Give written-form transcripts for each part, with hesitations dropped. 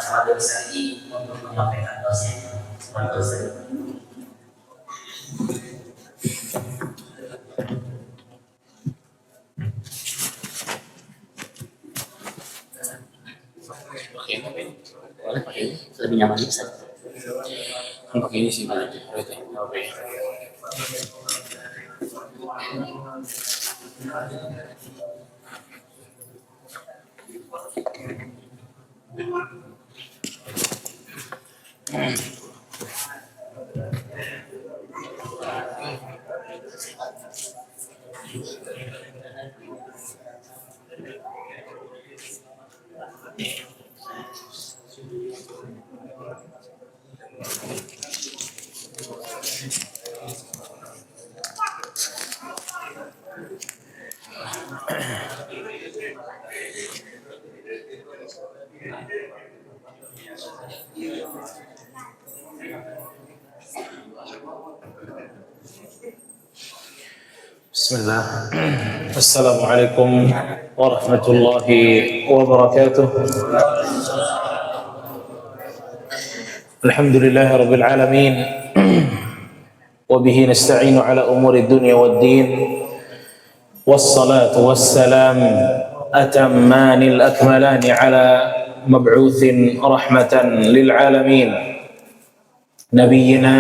Muhammad Sari untuk menyampaikan dosennya. Boleh pakai ini, lebih nyaman bisa. Pakai ini sih, boleh. Oke. Bismillah. Assalamualaikum warahmatullahi wabarakatuh. Alhamdulillahi rabbil alamin. Wabihi nasta'inu ala umuri dunya waddin. Wassalatu wassalam atammanil akmalani ala mab'uthin rahmatan lil alamin. Nabiyyina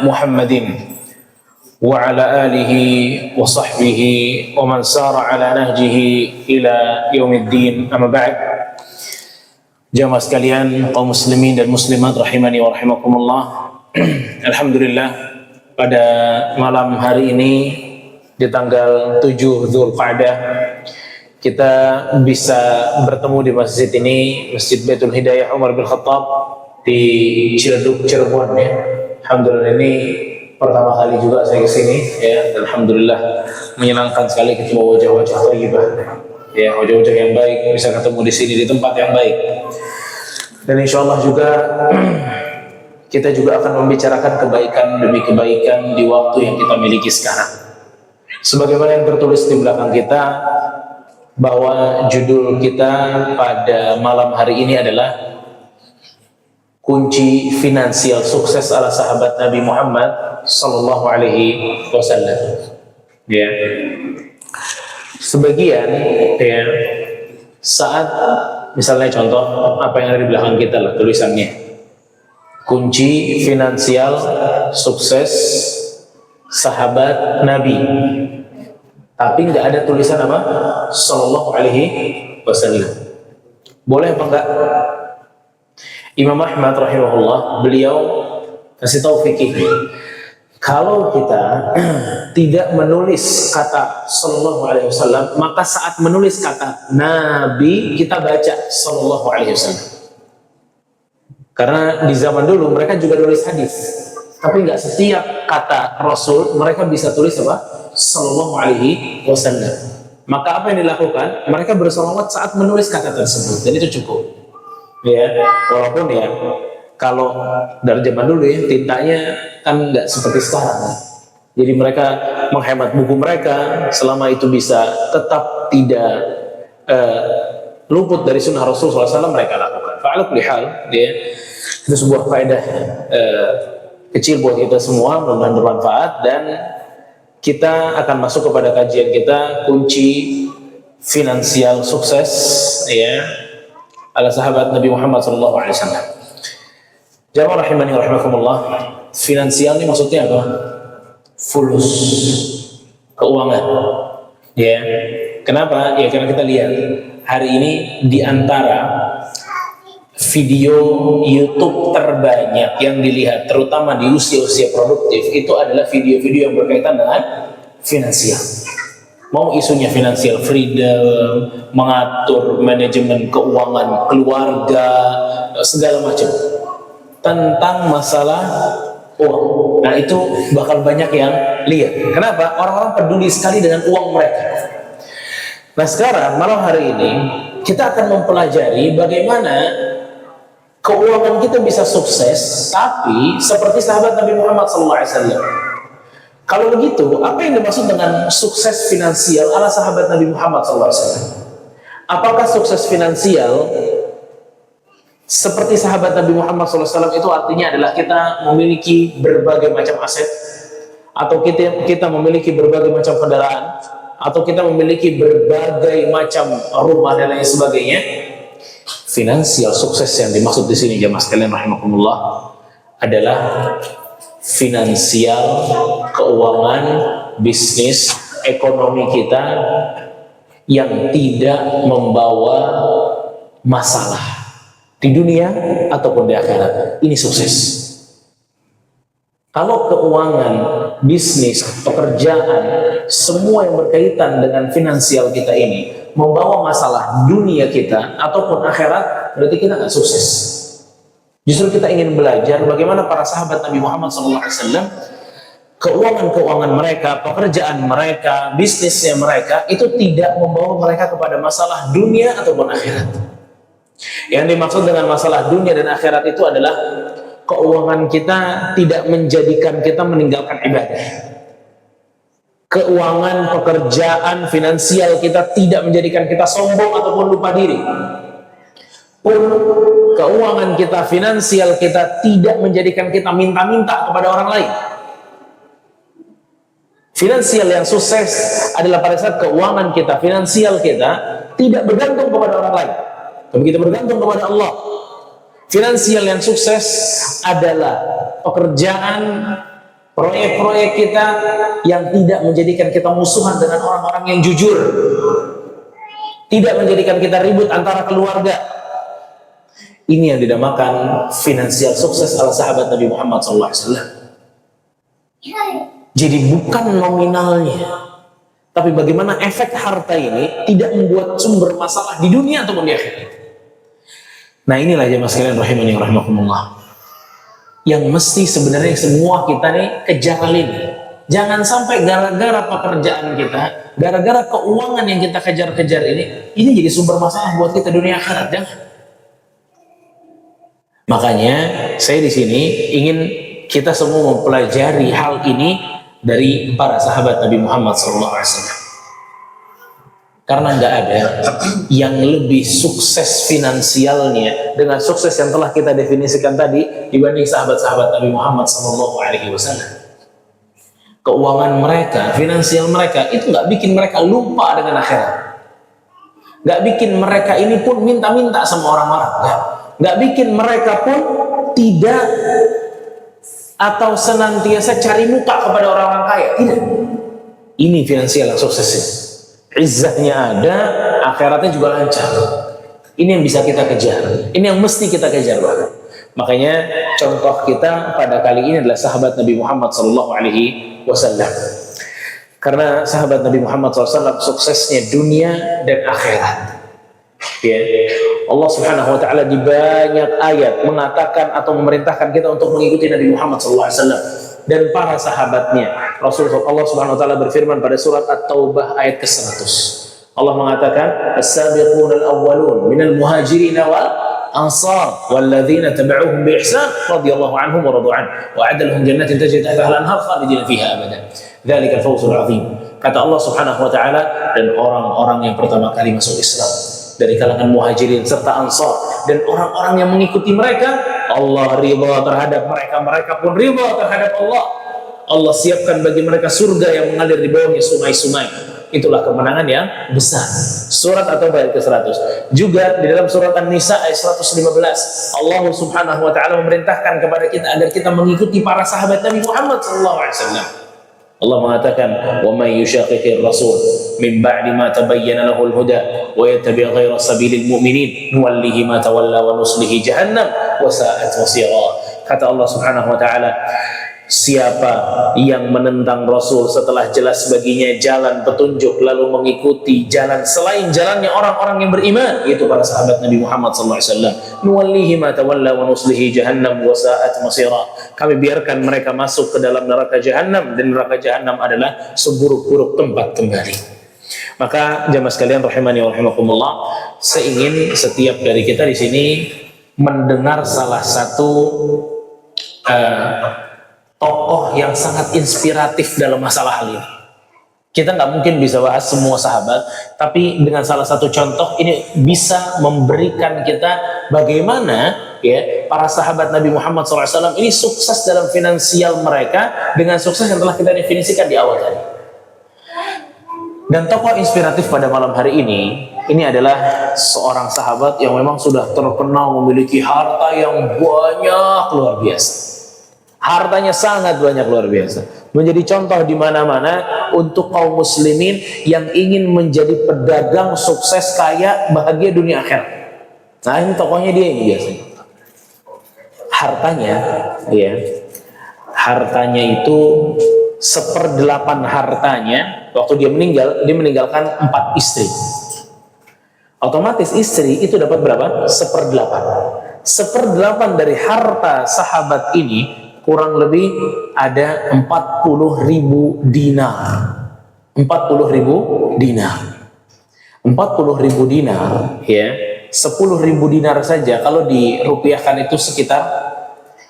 Muhammadin wa ala alihi wa sahbihi wa man sara ala nahjihi ila yaumiddin, amma ba'd. Jamaah sekalian, kaum muslimin dan muslimat rahimani wa rahimakumullah. Alhamdulillah, pada malam hari ini di tanggal 7 Dzulqa'dah kita bisa bertemu di masjid ini, Masjid Baitul Hidayah Umar bin Khattab di Ciledug, Cirebon ya. Alhamdulillah, ini pertama kali juga saya kesini ya. Alhamdulillah, menyenangkan sekali ketemu wajah-wajah thayyibah ya, wajah-wajah yang baik, bisa ketemu di sini di tempat yang baik. Dan insyaallah juga kita juga akan membicarakan kebaikan demi kebaikan di waktu yang kita miliki sekarang. Sebagaimana yang tertulis di belakang kita, bahwa judul kita pada malam hari ini adalah kunci finansial sukses ala sahabat Nabi Muhammad sallallahu alaihi wasallam. Ya. Sebagian ya, saat misalnya contoh apa yang ada di belakang kita lah tulisannya. Kunci finansial sukses sahabat Nabi. Tapi nggak ada tulisan apa? Sallallahu alaihi wasallam. Boleh apa enggak? Imam Ahmad rahimahullah, beliau kasih tahu fikih, kalau kita tidak menulis kata sallallahu alaihi wasallam, maka saat menulis kata Nabi kita baca sallallahu alaihi wasallam. Karena di zaman dulu mereka juga nulis hadis, tapi nggak setiap kata Rasul mereka bisa tulis apa? Sallallahu alaihi wasallam. Maka apa yang dilakukan? Mereka bersolawat saat menulis kata tersebut, dan itu cukup. Ya, walaupun ya kalau dari zaman dulu ya tintanya kan nggak seperti sekarang. Jadi mereka menghemat buku mereka selama itu bisa tetap tidak luput dari sunnah Rasul SAW, mereka lakukan. Fa'ala kulli hal, ya, itu sebuah faedah kecil buat kita semua, mudah-mudahan bermanfaat. Dan kita akan masuk kepada kajian kita, kunci finansial sukses ya ala sahabat Nabi Muhammad SAW. Jamaah rahimani rahimakumullah, finansial ini maksudnya apa? Fulus, keuangan. Ya. Kenapa? Ya karena kita lihat hari ini di antara video YouTube terbanyak yang dilihat, terutama di usia-usia produktif, itu adalah video-video yang berkaitan dengan finansial. Mau isunya financial freedom, mengatur manajemen keuangan keluarga, segala macam tentang masalah uang. Nah itu bakal banyak yang lihat. Kenapa? Orang-orang peduli sekali dengan uang mereka. Nah sekarang malam hari ini kita akan mempelajari bagaimana keuangan kita bisa sukses, tapi seperti sahabat Nabi Muhammad SAW. Kalau begitu, apa yang dimaksud dengan sukses finansial ala sahabat Nabi Muhammad SAW? Apakah sukses finansial Seperti sahabat Nabi Muhammad SAW itu artinya adalah kita memiliki berbagai macam aset, atau kita memiliki berbagai macam kendaraan, atau kita memiliki berbagai macam rumah dan lain sebagainya. Finansial sukses yang dimaksud di sini jamaah sekalian rahimakumullah adalah finansial, keuangan, bisnis, ekonomi kita yang tidak membawa masalah di dunia ataupun di akhirat. Ini sukses. Kalau keuangan, bisnis, pekerjaan, semua yang berkaitan dengan finansial kita ini membawa masalah dunia kita ataupun akhirat, berarti kita nggak sukses. Justru kita ingin belajar bagaimana para sahabat Nabi Muhammad SAW, keuangan-keuangan mereka, pekerjaan mereka, bisnisnya mereka itu tidak membawa mereka kepada masalah dunia ataupun akhirat. Yang dimaksud dengan masalah dunia dan akhirat itu adalah keuangan kita tidak menjadikan kita meninggalkan ibadah. Keuangan, pekerjaan, finansial kita tidak menjadikan kita sombong ataupun lupa diri. Pun keuangan kita, finansial kita tidak menjadikan kita minta-minta kepada orang lain. Finansial yang sukses adalah pada saat keuangan kita, finansial kita tidak bergantung kepada orang lain, tapi kita bergantung kepada Allah. Finansial yang sukses adalah pekerjaan, proyek-proyek kita yang tidak menjadikan kita musuhan dengan orang-orang yang jujur, tidak menjadikan kita ribut antara keluarga. Ini yang dinamakan finansial sukses ala sahabat Nabi Muhammad SAW. Jadi bukan nominalnya, tapi bagaimana efek harta ini tidak membuat sumber masalah di dunia ataupun di akhirat. Nah inilah jemaah sekalian rahimani wa rahimakumullah, yang mesti sebenarnya semua kita nih kejar ini. Jangan sampai gara-gara pekerjaan kita, gara-gara keuangan yang kita kejar-kejar ini jadi sumber masalah buat kita dunia akhirat. Jangan. Makanya saya di sini ingin kita semua mempelajari hal ini dari para sahabat Nabi Muhammad SAW. Karena nggak ada yang lebih sukses finansialnya dengan sukses yang telah kita definisikan tadi dibanding sahabat-sahabat Nabi Muhammad SAW. Keuangan mereka, finansial mereka itu nggak bikin mereka lupa dengan akhirat. Nggak bikin mereka ini pun minta-minta sama orang-orang. Nggak bikin mereka pun tidak atau senantiasa cari muka kepada orang-orang kaya. Tidak. Ini finansial yang suksesnya. Izzahnya ada, akhiratnya juga lancar. Ini yang bisa kita kejar. Ini yang mesti kita kejar banget. Makanya contoh kita pada kali ini adalah sahabat Nabi Muhammad SAW. Karena sahabat Nabi Muhammad SAW suksesnya dunia dan akhirat. Ya. Allah Subhanahu wa taala di banyak ayat mengatakan atau memerintahkan kita untuk mengikuti Nabi Muhammad SAW dan para sahabatnya. Allah Subhanahu wa taala berfirman pada surat At-Taubah ayat ke-100. Allah mengatakan, "As-sabiqun al-awwalun minal muhajirin wal ansar walladzina tabauhum bi ihsan radhiyallahu anhum wa radu an wa a'adda lahum jannatin tajri tahtaha al-anhar khalidina fiha abadan. Dzalikal fawzul 'azim." Kata Allah Subhanahu wa taala, dan orang-orang yang pertama kali masuk Islam dari kalangan muhajirin serta ansar dan orang-orang yang mengikuti mereka, Allah ridha terhadap mereka, mereka pun ridha terhadap Allah. Allah siapkan bagi mereka surga yang mengalir di bawahnya sungai-sungai. Itulah kemenangan yang besar. Surat atau ayat ke-100. Juga di dalam surat An-Nisa ayat 115, Allah Subhanahu wa taala memerintahkan kepada kita agar kita mengikuti para sahabat Nabi Muhammad SAW. Allah mengatakan, "Wa may yushaqiqir rasul min ba'di ma tabayyana lahul huda wa yattabi' ghayra sabilil mu'minin nuwallihi ma tawalla wa nuslihi jahannam wa sa'at masira." Kata Allah Subhanahu wa taala, siapa yang menentang Rasul setelah jelas baginya jalan petunjuk lalu mengikuti jalan selain jalannya orang-orang yang beriman, yaitu para sahabat Nabi Muhammad SAW, nuwallihi ma tawalla wa nuslihi jahannam wa sa'at masira. Kami biarkan mereka masuk ke dalam neraka jahannam, dan neraka jahannam adalah seburuk-buruk tempat kembali. Maka jamaah sekalian rahimani wa rahimakumullah, saya ingin setiap dari kita di sini mendengar salah satu tokoh yang sangat inspiratif dalam masalah hal ini. Kita nggak mungkin bisa bahas semua sahabat, tapi dengan salah satu contoh ini bisa memberikan kita bagaimana ya para sahabat Nabi Muhammad SAW ini sukses dalam finansial mereka dengan sukses yang telah kita definisikan di awal tadi. Dan tokoh inspiratif pada malam hari ini adalah seorang sahabat yang memang sudah terkenal memiliki harta yang banyak luar biasa. Hartanya sangat banyak luar biasa. Menjadi contoh di mana-mana untuk kaum muslimin yang ingin menjadi pedagang sukses, kaya, bahagia dunia akhirat. Nah, ini tokohnya dia ini biasanya. Hartanya, ya, hartanya itu 1/8 hartanya waktu dia meninggal, dia meninggalkan 4 istri. Otomatis istri itu dapat berapa? 1/8. 1/8 dari harta sahabat ini kurang lebih ada 40.000 dinar. 40.000 dinar. 40.000 dinar, ya. 10.000 dinar saja kalau dirupiahkan itu sekitar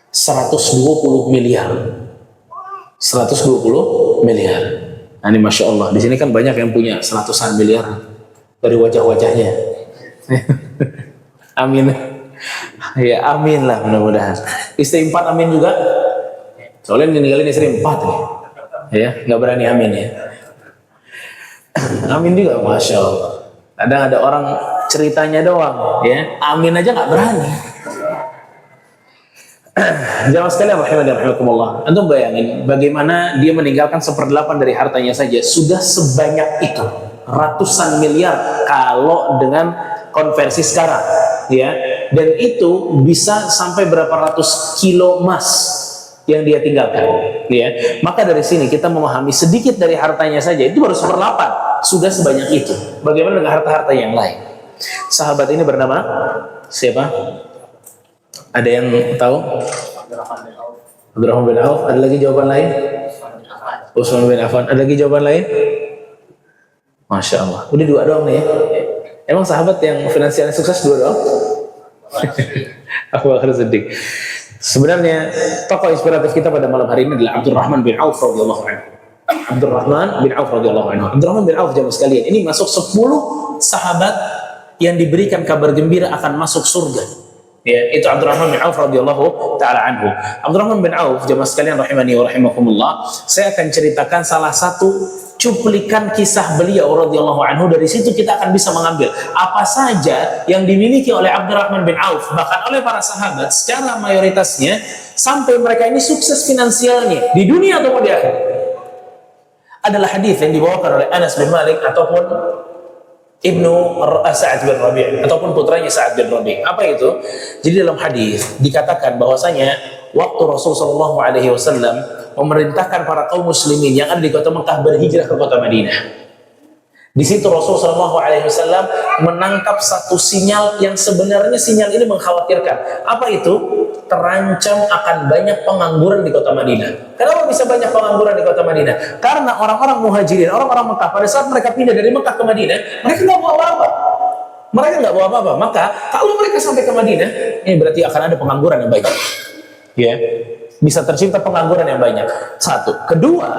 120 miliar. 120 miliar. Nah, ini Masya Allah. Di sini kan banyak yang punya 100-an miliar dari wajah-wajahnya. Amin. Ya, amin lah mudah-mudahan. Istri 4 amin juga. Soalnya ninggalin istri 4 nih. Ya, nggak berani amin ya. Amin juga, Masya Allah. Kadang ada orang ceritanya doang, ya. Amin aja nggak berani. Jamaah sekalian rahimakumullah. Antum bayangin bagaimana dia meninggalkan 1/8 dari hartanya saja sudah sebanyak itu, ratusan miliar kalau dengan konversi sekarang, ya. Dan itu bisa sampai berapa ratus kilo emas yang dia tinggalkan, ya. Maka dari sini kita memahami sedikit dari hartanya saja itu baru 1/8 sudah sebanyak itu. Bagaimana dengan harta-harta yang lain? Sahabat ini bernama siapa? Ada yang tahu? Abdurrahman bin Auf. Ada lagi jawaban lain? Utsman bin Affan. Ada lagi jawaban lain? Masya Allah. Udah 2 doang nih ya. Emang sahabat yang finansialnya sukses 2 doang? Abu Bakar Siddiq. Sebenarnya tokoh inspiratif kita pada malam hari ini adalah Abdurrahman bin Auf radhiyallahu anhu. Abdurrahman bin Auf radhiyallahu anhu. Abdurrahman bin Auf jamaah sekalian, ini masuk 10 sahabat yang diberikan kabar gembira akan masuk surga. Ya, itu Abdurrahman bin Auf radhiyallahu taala anhu. Abdurrahman bin Auf jamaah sekalian rahimani wa rahimakumullah, saya akan ceritakan salah satu cuplikan kisah beliau radhiyallahu anhu. Dari situ kita akan bisa mengambil apa saja yang dimiliki oleh Abdurrahman bin Auf, bahkan oleh para sahabat secara mayoritasnya, sampai mereka ini sukses finansialnya di dunia ataupun di akhirat. Adalah hadis yang dibawakan oleh Anas bin Malik ataupun Ibnu Sa'ad bin Rabi' ataupun putranya Sa'ad bin Rabi'. Apa itu? Jadi dalam hadis dikatakan bahwasanya waktu Rasulullah SAW memerintahkan para kaum muslimin yang ada di kota Mekah berhijrah ke kota Madinah. Di situ Rasulullah SAW menangkap satu sinyal yang sebenarnya sinyal ini mengkhawatirkan. Apa itu? Terancam akan banyak pengangguran di kota Madinah. Kenapa bisa banyak pengangguran di kota Madinah? Karena orang-orang muhajirin, orang-orang Mekah, pada saat mereka pindah dari Mekah ke Madinah, mereka nggak bawa apa-apa. Mereka nggak bawa apa-apa. Maka kalau mereka sampai ke Madinah, ini berarti akan ada pengangguran yang banyak. Ya, bisa tercipta pengangguran yang banyak. Satu. Kedua,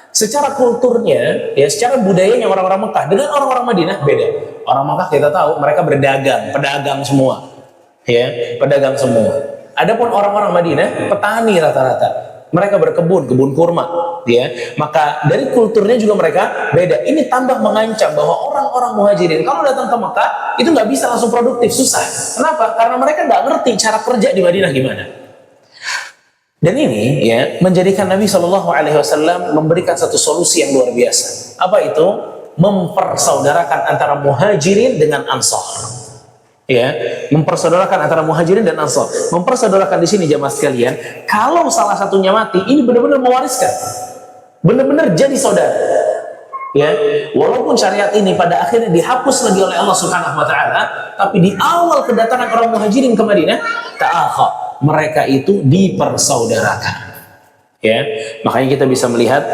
secara kulturnya, ya, secara budayanya orang-orang Mekah dengan orang-orang Madinah beda. Orang Mekah kita tahu mereka berdagang, pedagang semua, ya, pedagang semua. Adapun orang-orang Madinah petani rata-rata, mereka berkebun, kebun kurma, ya. Maka dari kulturnya juga mereka beda. Ini tambah mengancam bahwa orang-orang muhajirin kalau datang ke Mekah itu nggak bisa langsung produktif, susah. Kenapa? Karena mereka nggak ngerti cara kerja di Madinah gimana. Dan ini ya menjadikan Nabi Shallallahu Alaihi Wasallam memberikan satu solusi yang luar biasa. Apa itu? Mempersaudarakan antara muhajirin dengan ansor. Ya, mempersaudarakan antara muhajirin dan ansor. Mempersaudarakan di sini jamaah sekalian, kalau salah satunya mati, ini benar-benar mewariskan, benar-benar jadi saudara. Ya, walaupun syariat ini pada akhirnya dihapus lagi oleh Allah Subhanahu Wa Taala, tapi di awal kedatangan orang muhajirin ke Madinah, ta'akha, mereka itu dipersaudarakan. Ya, makanya kita bisa melihat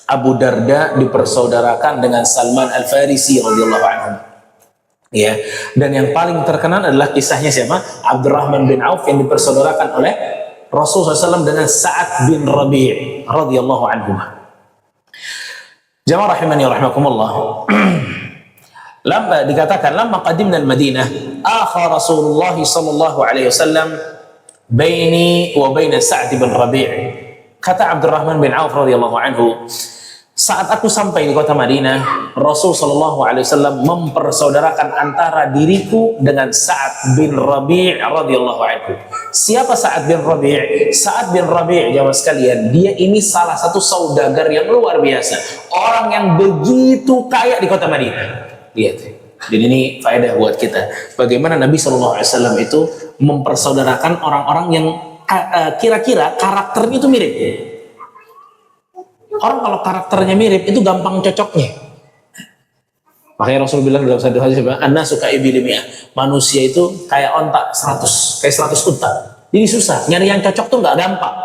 Abu Darda dipersaudarakan dengan Salman Al Farisi radhiyallahu anhu. Ya, dan yang paling terkenal adalah kisahnya siapa? Abdurrahman bin Auf yang dipersaudarakan oleh Rasulullah SAW dengan Sa'ad bin Rabi' radhiyallahu anhu. Jamaah rahimani wa rahimakumullah. Lama dikatakan lama qadimna al-Madinah, akha Rasulullah sallallahu alaihi wasallam baini wa baina Sa'd bin Rabi'. Kata Abdurrahman bin Auf radhiyallahu anhu, saat aku sampai di kota Madinah, Rasul sallallahu alaihi wasallam mempersaudarakan antara diriku dengan Sa'd bin Rabi' radhiyallahu anhu. Siapa Sa'd bin Rabi'? Sa'd bin Rabi', jamaah sekalian, dia ini salah satu saudagar yang luar biasa, orang yang begitu kaya di kota Madinah. Lihat, dan ini faedah buat kita. Bagaimana Nabi SAW itu mempersaudarakan orang-orang yang kira-kira karakternya itu mirip. Orang kalau karakternya mirip itu gampang cocoknya. Makanya Rasul bilang dalam satu hadis, "An-nasu ka'ibili mi'ah." Manusia itu kayak onta 100, kayak 100 unta. Jadi susah, nyari yang cocok tuh nggak gampang.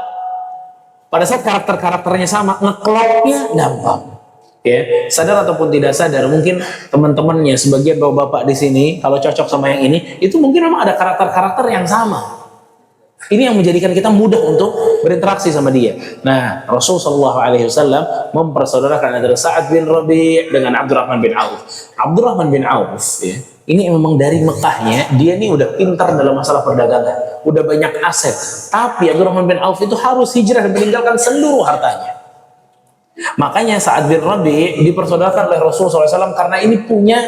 Pada saat karakternya sama, ngeklopnya gampang. Ya, sadar ataupun tidak sadar, mungkin teman-temannya sebagian bapak-bapak di sini kalau cocok sama yang ini, itu mungkin memang ada karakter-karakter yang sama. Ini yang menjadikan kita mudah untuk berinteraksi sama dia. Nah, Rasulullah SAW mempersaudarakan antara Sa'd bin Rabi' dengan Abdurrahman bin Auf. Abdurrahman bin Auf, ya, ini memang dari Mekahnya, dia ini udah pintar dalam masalah perdagangan, udah banyak aset. Tapi Abdurrahman bin Auf itu harus hijrah dan meninggalkan seluruh hartanya. Makanya Sa'd bin Rabi' dipersaudarakan oleh Rasulullah SAW karena ini punya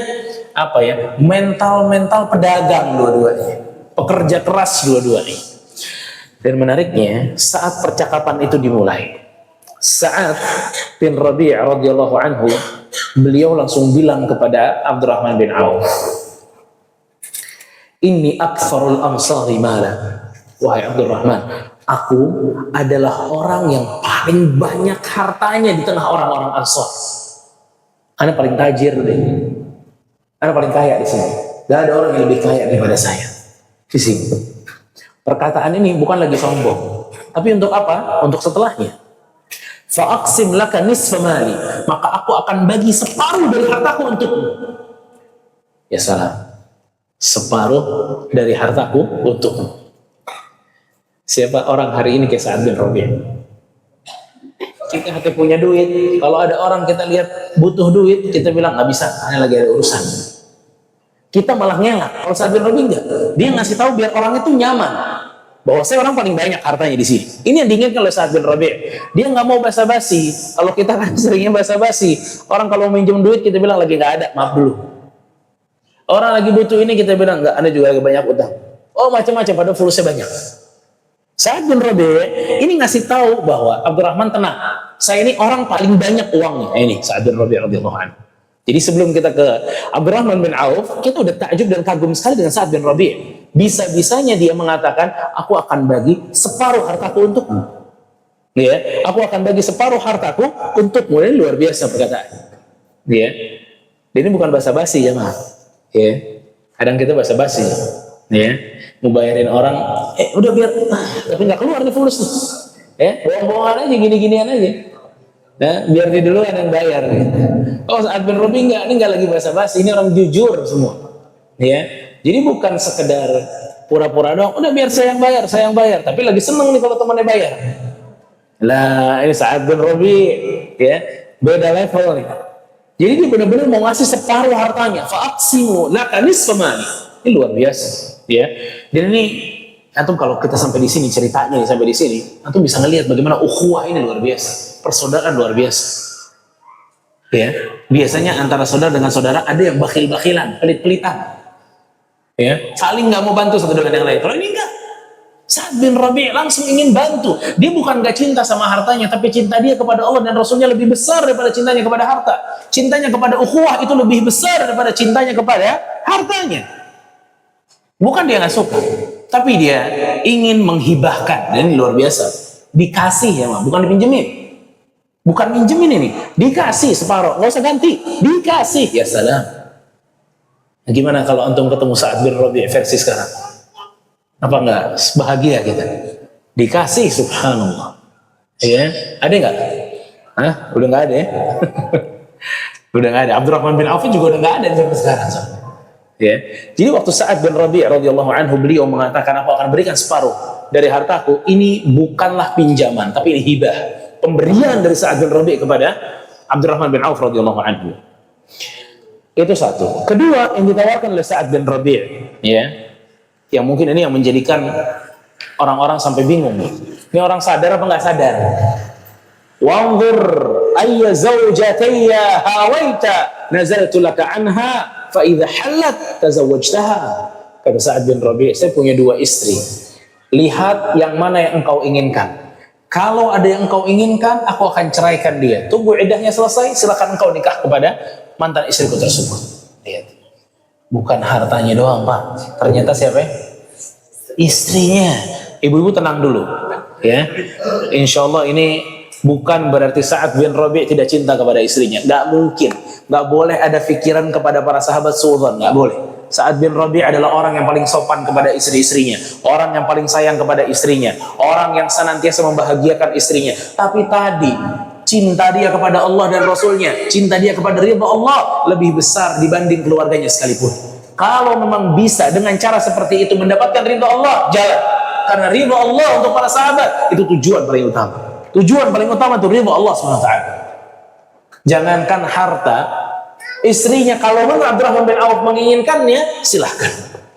mental pedagang dua-duanya, pekerja keras dua-duanya. Dan menariknya saat percakapan itu dimulai, Sa'd bin Rabi' radhiyallahu anhu, beliau langsung bilang kepada Abdurrahman bin Auf, "Inni aktsarul ansari mala." Wahai Abdurrahman, aku adalah orang yang paling banyak hartanya di tengah orang-orang Ansar. Ana paling tajir deh. Ana paling kaya di sini. Gak ada orang yang lebih kaya daripada saya di sini. Perkataan ini bukan lagi sombong, tapi untuk apa? Untuk setelahnya. Fa'aqsim laka nisfa mali, maka aku akan bagi separuh dari hartaku untukmu. Ya salam. Separuh dari hartaku untukmu. Siapa orang hari ini kayak Sa'd bin Rabi'? Kita hati punya duit, kalau ada orang kita lihat butuh duit, kita bilang nggak bisa, hanya lagi ada urusan. Kita malah ngelak. Kalau Sa'd bin Rabi' enggak, dia ngasih tahu biar orang itu nyaman bahwa saya orang paling banyak hartanya di sini. Ini yang diinginkan oleh Sa'd bin Rabi'. Dia nggak mau basa-basi. Kalau kita kan seringnya basa-basi. Orang kalau minjem duit kita bilang lagi nggak ada, maaf dulu. Orang lagi butuh ini kita bilang nggak, Anda juga lagi banyak utang. Oh macam-macam, padahal fulusnya banyak. Sa'd bin Rabi' ini ngasih tahu bahwa Abdurrahman tenang, saya ini orang paling banyak uangnya. Ini Sa'd bin Rabi' radhiyallahu anhu. Jadi sebelum kita ke Abdurrahman bin Auf, kita udah takjub dan kagum sekali dengan Sa'd bin Rabi'. Bisa-bisanya dia mengatakan, aku akan bagi separuh hartaku untukmu. Ya, aku akan bagi separuh hartaku untukmu. Ini luar biasa perkataan. Ya, ini bukan basa-basi ya mah. Ya, kadang kita basa-basi. Ya, mau bayarin orang, udah biar, tapi nggak keluar nih fulus nih. Ya, bohong-bohongan aja, gini-ginian aja. Nah, biar dia duluan yang bayar. Gitu. Oh, Sa'd bin Rabi' ini nggak lagi basa-basi, ini orang jujur semua. Ya, jadi bukan sekedar pura-pura doang. Udah biar saya yang bayar. Tapi lagi seneng nih kalau temannya bayar. Lah, ini Sa'd bin Rabi', ya, beda level nih. Jadi dia benar-benar mau ngasih separuh hartanya. Fa'aqsimu laka nisfa mali. Ini luar biasa, ya. Dan ini antum kalau kita sampai di sini ceritanya sampai di sini, antum bisa ngelihat bagaimana ukhuwah ini luar biasa, persaudaraan luar biasa. Ya, biasanya antara saudara dengan saudara ada yang bakhil-bakhilan, pelit-pelitan. Ya, saling nggak mau bantu satu dengan yang lain. Kalau ini enggak. Sa'd bin Rabi' langsung ingin bantu. Dia bukan gak cinta sama hartanya, tapi cinta dia kepada Allah dan Rasulnya lebih besar daripada cintanya kepada harta. Cintanya kepada ukhuwah itu lebih besar daripada cintanya kepada hartanya. Bukan dia nggak suka, tapi dia ingin menghibahkan. Dan ini luar biasa. Dikasih ya, bukan dipinjemin. Bukan minjemin ini, dikasih separuh, nggak usah ganti, dikasih. Ya salam. Nah, gimana kalau antum ketemu Sa'd bin Rabi' versi sekarang? Apa enggak bahagia kita? Dikasih, subhanallah. Ya, ada nggak? Hah? Udah nggak ada ya? Udah nggak ada. Abdurrahman bin Auf juga udah nggak ada sampai sekarang. Ya. Jadi waktu Sa'd bin Rabi' radhiyallahu anhu beliau mengatakan aku akan berikan separuh dari hartaku, ini bukanlah pinjaman, tapi ini hibah, pemberian dari Sa'd bin Rabi' kepada Abdurrahman bin Auf radhiyallahu anhu. Itu satu. Kedua, yang ditawarkan oleh Sa'ad bin Rabi', ya, yang mungkin ini yang menjadikan orang-orang sampai bingung. Ini orang sadar apa nggak sadar? Wanzur ayya zawjatayya hawaita nazaltu laka anha fa idza halat tazawwajtaha. Kata Sa'ad bin Rabi', saya punya 2 istri. Lihat yang mana yang engkau inginkan. Kalau ada yang engkau inginkan, aku akan ceraikan dia. Tunggu iddahnya selesai, silakan engkau nikah kepada mantan istriku tersebut. Lihat. Bukan hartanya doang, Pak. Ternyata siapa? Istrinya. Ibu-ibu tenang dulu, ya. Insya Allah ini bukan berarti Sa'ad bin Rabi' tidak cinta kepada istrinya. Nggak mungkin. Nggak boleh ada pikiran kepada para sahabat suudzon. Nggak boleh. Sa'ad bin Rabi' adalah orang yang paling sopan kepada istri-istrinya, orang yang paling sayang kepada istrinya, orang yang senantiasa membahagiakan istrinya. Tapi tadi cinta dia kepada Allah dan Rasulnya, cinta dia kepada ridha Allah lebih besar dibanding keluarganya sekalipun. Kalau memang bisa dengan cara seperti itu mendapatkan ridha Allah, jalan. Karena ridha Allah untuk para sahabat itu tujuan paling utama. Tujuan paling utama itu ridha Allah SWT. Jangankan harta, istrinya kalau memang Abdurrahman bin Auf menginginkannya, silahkan.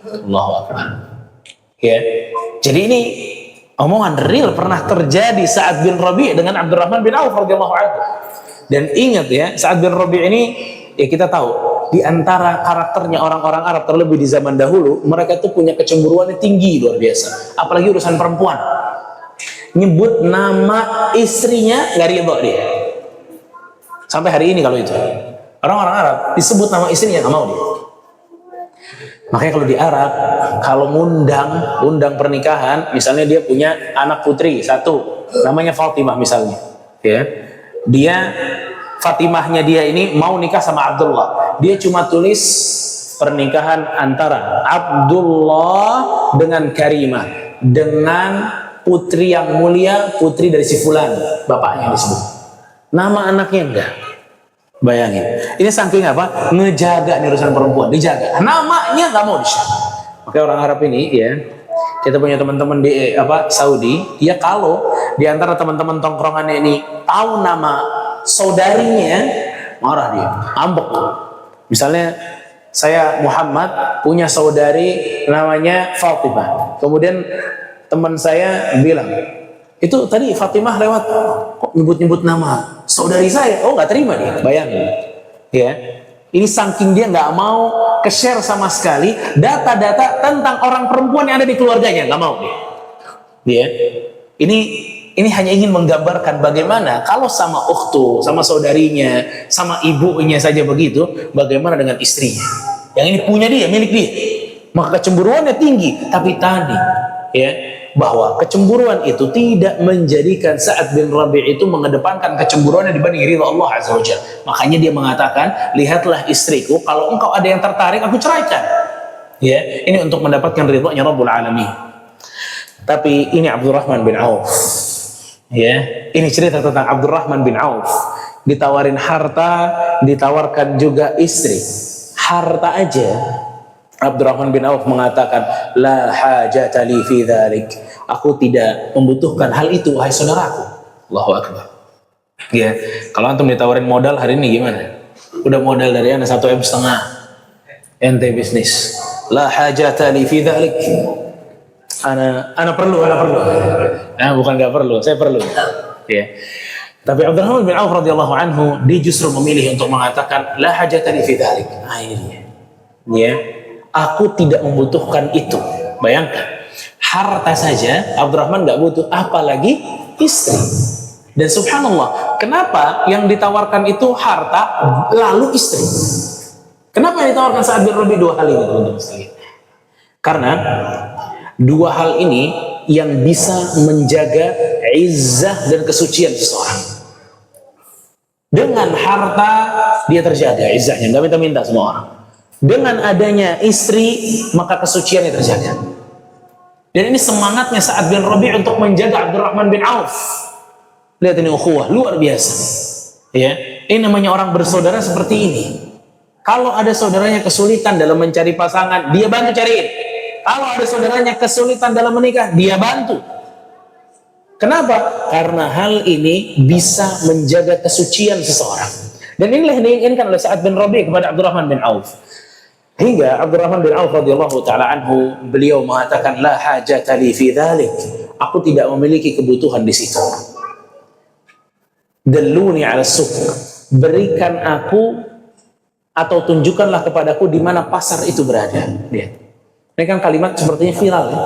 Allahu Akbar. Ya. Jadi ini omongan real pernah terjadi Sa'ad bin Rabi' dengan Abdurrahman bin Auf radhiyallahu anhu. Dan ingat ya, Sa'ad bin Rabi' ini ya kita tahu di antara karakternya orang-orang Arab terlebih di zaman dahulu, mereka tuh punya kecemburuannya tinggi luar biasa. Apalagi urusan perempuan. Nyebut nama istrinya nggak ridho dia. Sampai hari ini kalau itu. Orang-orang Arab disebut nama istrinya nggak mau dia. Makanya kalau di Arab, kalau undang pernikahan, misalnya dia punya anak putri satu, namanya Fatimah misalnya, ya, dia Fatimahnya dia ini mau nikah sama Abdullah, dia cuma tulis pernikahan antara Abdullah dengan Karimah, dengan putri yang mulia, putri dari si Fulan, bapaknya disebut, nama anaknya enggak. Bayangin, ini saking apa? Ngejaga nih urusan perempuan, dijaga. Namanya nggak mau di-share. Makanya orang Arab ini, ya, kita punya teman-teman di Saudi, dia kalau di antara teman-teman tongkrongannya ini tahu nama saudarinya, marah dia, ambek. Misalnya saya Muhammad punya saudari namanya Fatimah. Kemudian teman saya bilang, itu tadi Fatimah lewat, kok nyebut-nyebut nama saudari saya? Oh, nggak terima dia. Bayangin, ya. Ini saking dia nggak mau ke-share sama sekali data-data tentang orang perempuan yang ada di keluarganya, nggak mau dia. Ini hanya ingin menggambarkan bagaimana kalau sama ukhtu, sama saudarinya, sama ibunya saja begitu, bagaimana dengan istrinya? Yang ini punya dia, milik dia. Maka kecemburuannya tinggi. Tapi tadi, ya, bahwa kecemburuan itu tidak menjadikan Sa'ad bin Rabi' itu mengedepankan kecemburuannya dibanding ridha Allah Azza wa Jalla. Makanya dia mengatakan, lihatlah istriku, kalau engkau ada yang tertarik, aku ceraikan. Ya, ini untuk mendapatkan ridhanya Rabbul Alamin. Tapi ini Abdurrahman bin Auf. Ya, ini cerita tentang Abdurrahman bin Auf. Ditawarin harta, ditawarkan juga istri. Harta aja Abdurrahman bin Auf mengatakan, la hajata li fi dzalik. Aku tidak membutuhkan hal itu, wahai saudaraku. Allahu Akbar. Ya, kalau antum ditawarin modal hari ini gimana? Udah modal dari Anda 1,5 M, ente bisnis. La hajata li fi dzalik. Ana perlu. Bukan nggak perlu, saya perlu. Ya. Tapi Abdurrahman bin Auf radhiyallahu anhu dia justru memilih untuk mengatakan la hajata li fi dzalik. Nah, ini dia. Ya. Aku tidak membutuhkan itu. Bayangkan, harta saja Abdurrahman nggak butuh, apalagi istri. Dan subhanallah, kenapa yang ditawarkan itu harta lalu istri? Kenapa yang ditawarkan Sa'ad bin Rabi' 2 hal ini, teman-teman sekalian? Karena 2 hal ini yang bisa menjaga izzah dan kesucian seseorang. Dengan harta dia terjaga izzahnya, nggak minta-minta semua orang. Dengan adanya istri, maka kesuciannya terjaga. Dan ini semangatnya Sa'ad bin Rabi' untuk menjaga Abdurrahman bin Auf. Lihat ini ukhuwah, luar biasa. Ya, ini namanya orang bersaudara seperti ini. Kalau ada saudaranya kesulitan dalam mencari pasangan, dia bantu cariin. Kalau ada saudaranya kesulitan dalam menikah, dia bantu. Kenapa? Karena hal ini bisa menjaga kesucian seseorang. Dan inilah yang diinginkan oleh Sa'ad bin Rabi' kepada Abdurrahman bin Auf. Hingga Abdurrahman bin Auf radhiyallahu taala anhu, beliau mengatakan, la hajata li fi dzalik. Aku tidak memiliki kebutuhan di situ. Dalluni 'ala suq. Berikan aku atau tunjukkanlah kepadaku di mana pasar itu berada. Lihat. Ini kan kalimat sepertinya viral ya.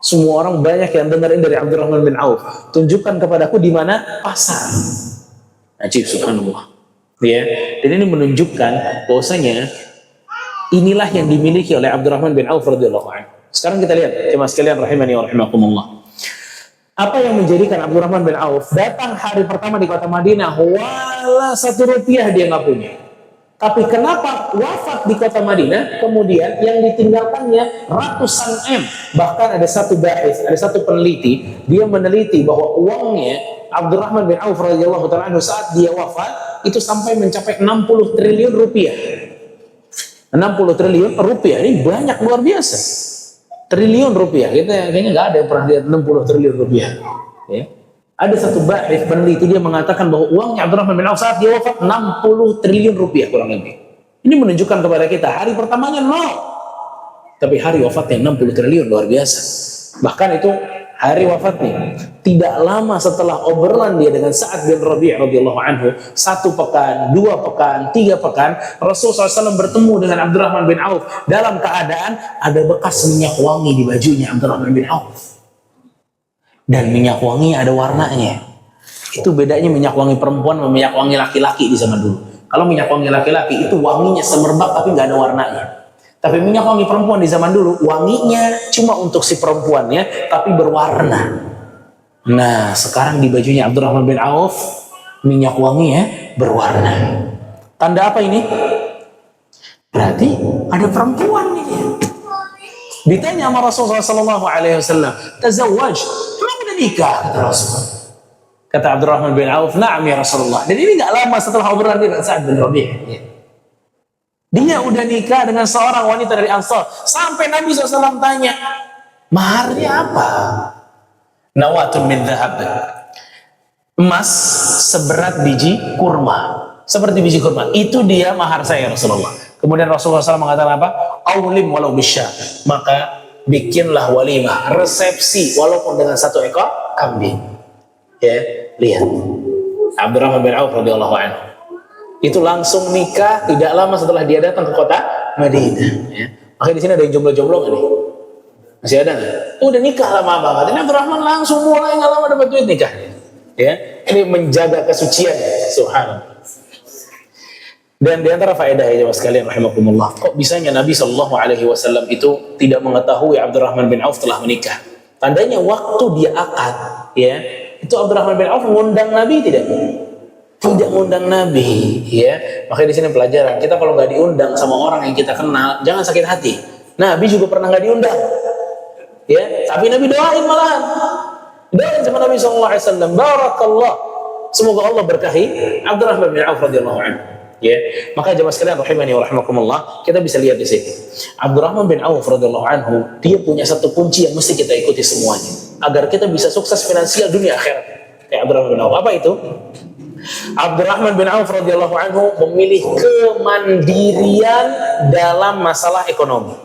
Semua orang banyak yang dengerin dari Abdurrahman bin Auf. Tunjukkan kepadaku di mana pasar. Ajib, subhanallah. Ya. Dan ini menunjukkan bahwasanya inilah yang dimiliki oleh Abdurrahman bin Auf radhiyallahu anhu. Sekarang kita lihat, jemaah sekalian rahimani wa rahimakumullah. Apa yang menjadikan Abdurrahman bin Auf datang hari pertama di kota Madinah, wala 1 rupiah dia nggak punya. Tapi kenapa wafat di kota Madinah, kemudian yang ditinggalkannya ratusan M. Bahkan ada satu bahis, ada satu peneliti, dia meneliti bahwa uangnya Abdurrahman bin Auf radhiyallahu taala anhu saat dia wafat itu sampai mencapai 60 triliun rupiah. 60 triliun rupiah ini banyak, luar biasa. Triliun rupiah, kita kayaknya nggak ada yang pernah lihat 60 triliun rupiah. Ya. Ada satu bahis peneliti, dia mengatakan bahwa uangnya Abdurrahman bin Auf saat dia wafat 60 triliun rupiah kurang lebih. Ini menunjukkan kepada kita hari pertamanya 0, tapi hari wafatnya 60 triliun, luar biasa. Bahkan itu hari wafatnya tidak lama setelah obrolan dia dengan Sa'ad bin Rabi' radhiyallahu anhu, 1 pekan, 2 pekan, 3 pekan, Rasulullah SAW bertemu dengan Abdurrahman bin Auf dalam keadaan ada bekas minyak wangi di bajunya Abdurrahman bin Auf. Dan minyak wangi ada warnanya. Itu bedanya minyak wangi perempuan sama minyak wangi laki-laki di zaman dulu. Kalau minyak wangi laki-laki itu wanginya semerbak tapi nggak ada warnanya. Tapi minyak wangi perempuan di zaman dulu wanginya cuma untuk si perempuannya tapi berwarna. Nah, sekarang di bajunya Abdurrahman bin Auf minyak wanginya berwarna. Tanda apa ini? Berarti ada perempuan nih dia. Ditanya sama Rasulullah SAW, tazawwaj, emang udah nikah? Kata Rasulullah. Kata Abdurrahman bin Auf, na'am ya Rasulullah. Dan ini gak lama setelah obrolan dengan Sa'ad bin Rabi'. Dia udah nikah dengan seorang wanita dari Ansar. Sampai Nabi SAW tanya, maharnya apa? Nawatun min dhahab. Emas seberat biji kurma. Seperti biji kurma. Itu dia mahar saya Rasulullah. Kemudian Rasulullah SAW mengatakan apa? Aulim walau bisya. Maka bikinlah walimah, resepsi walaupun dengan 1 ekor kambing. Ya, lihat. Abdurrahman bin Auf radhiyallahu anhu itu langsung nikah tidak lama setelah dia datang ke kota Madinah. Ya. Makanya di sini ada yang jomblo-jomblo nggak nih? Masih ada nggak? Udah nikah lama banget. Ini Abdurrahman langsung mulai nggak lama dapat duit nikah. Ya, ini menjaga kesucian. Subhanallah. Dan di antara faedah ya jemaah sekalian rahimakumullah, kok bisanya Nabi SAW itu tidak mengetahui Abdurrahman bin Auf telah menikah? Tandanya waktu dia akad, ya, itu Abdurrahman bin Auf mengundang Nabi tidak? Tidak mengundang Nabi, ya. Makanya di sini pelajaran, kita kalau nggak diundang sama orang yang kita kenal, jangan sakit hati. Nabi juga pernah nggak diundang, ya. Tapi Nabi doain malahan, doain sama Nabi SAW, barakallah, semoga Allah berkahi Abdurrahman bin Auf radhiyallahu anhu. Ya, maka jemaah sekalian rahimani wa rahimakumullah, kita bisa lihat di sini. Abdurrahman bin Auf radhiyallahu anhu, dia punya satu kunci yang mesti kita ikuti semuanya agar kita bisa sukses finansial dunia akhirat. Kayak Abdurrahman bin Auf, apa itu? Abdurrahman bin Auf radhiyallahu anhu memilih kemandirian dalam masalah ekonomi.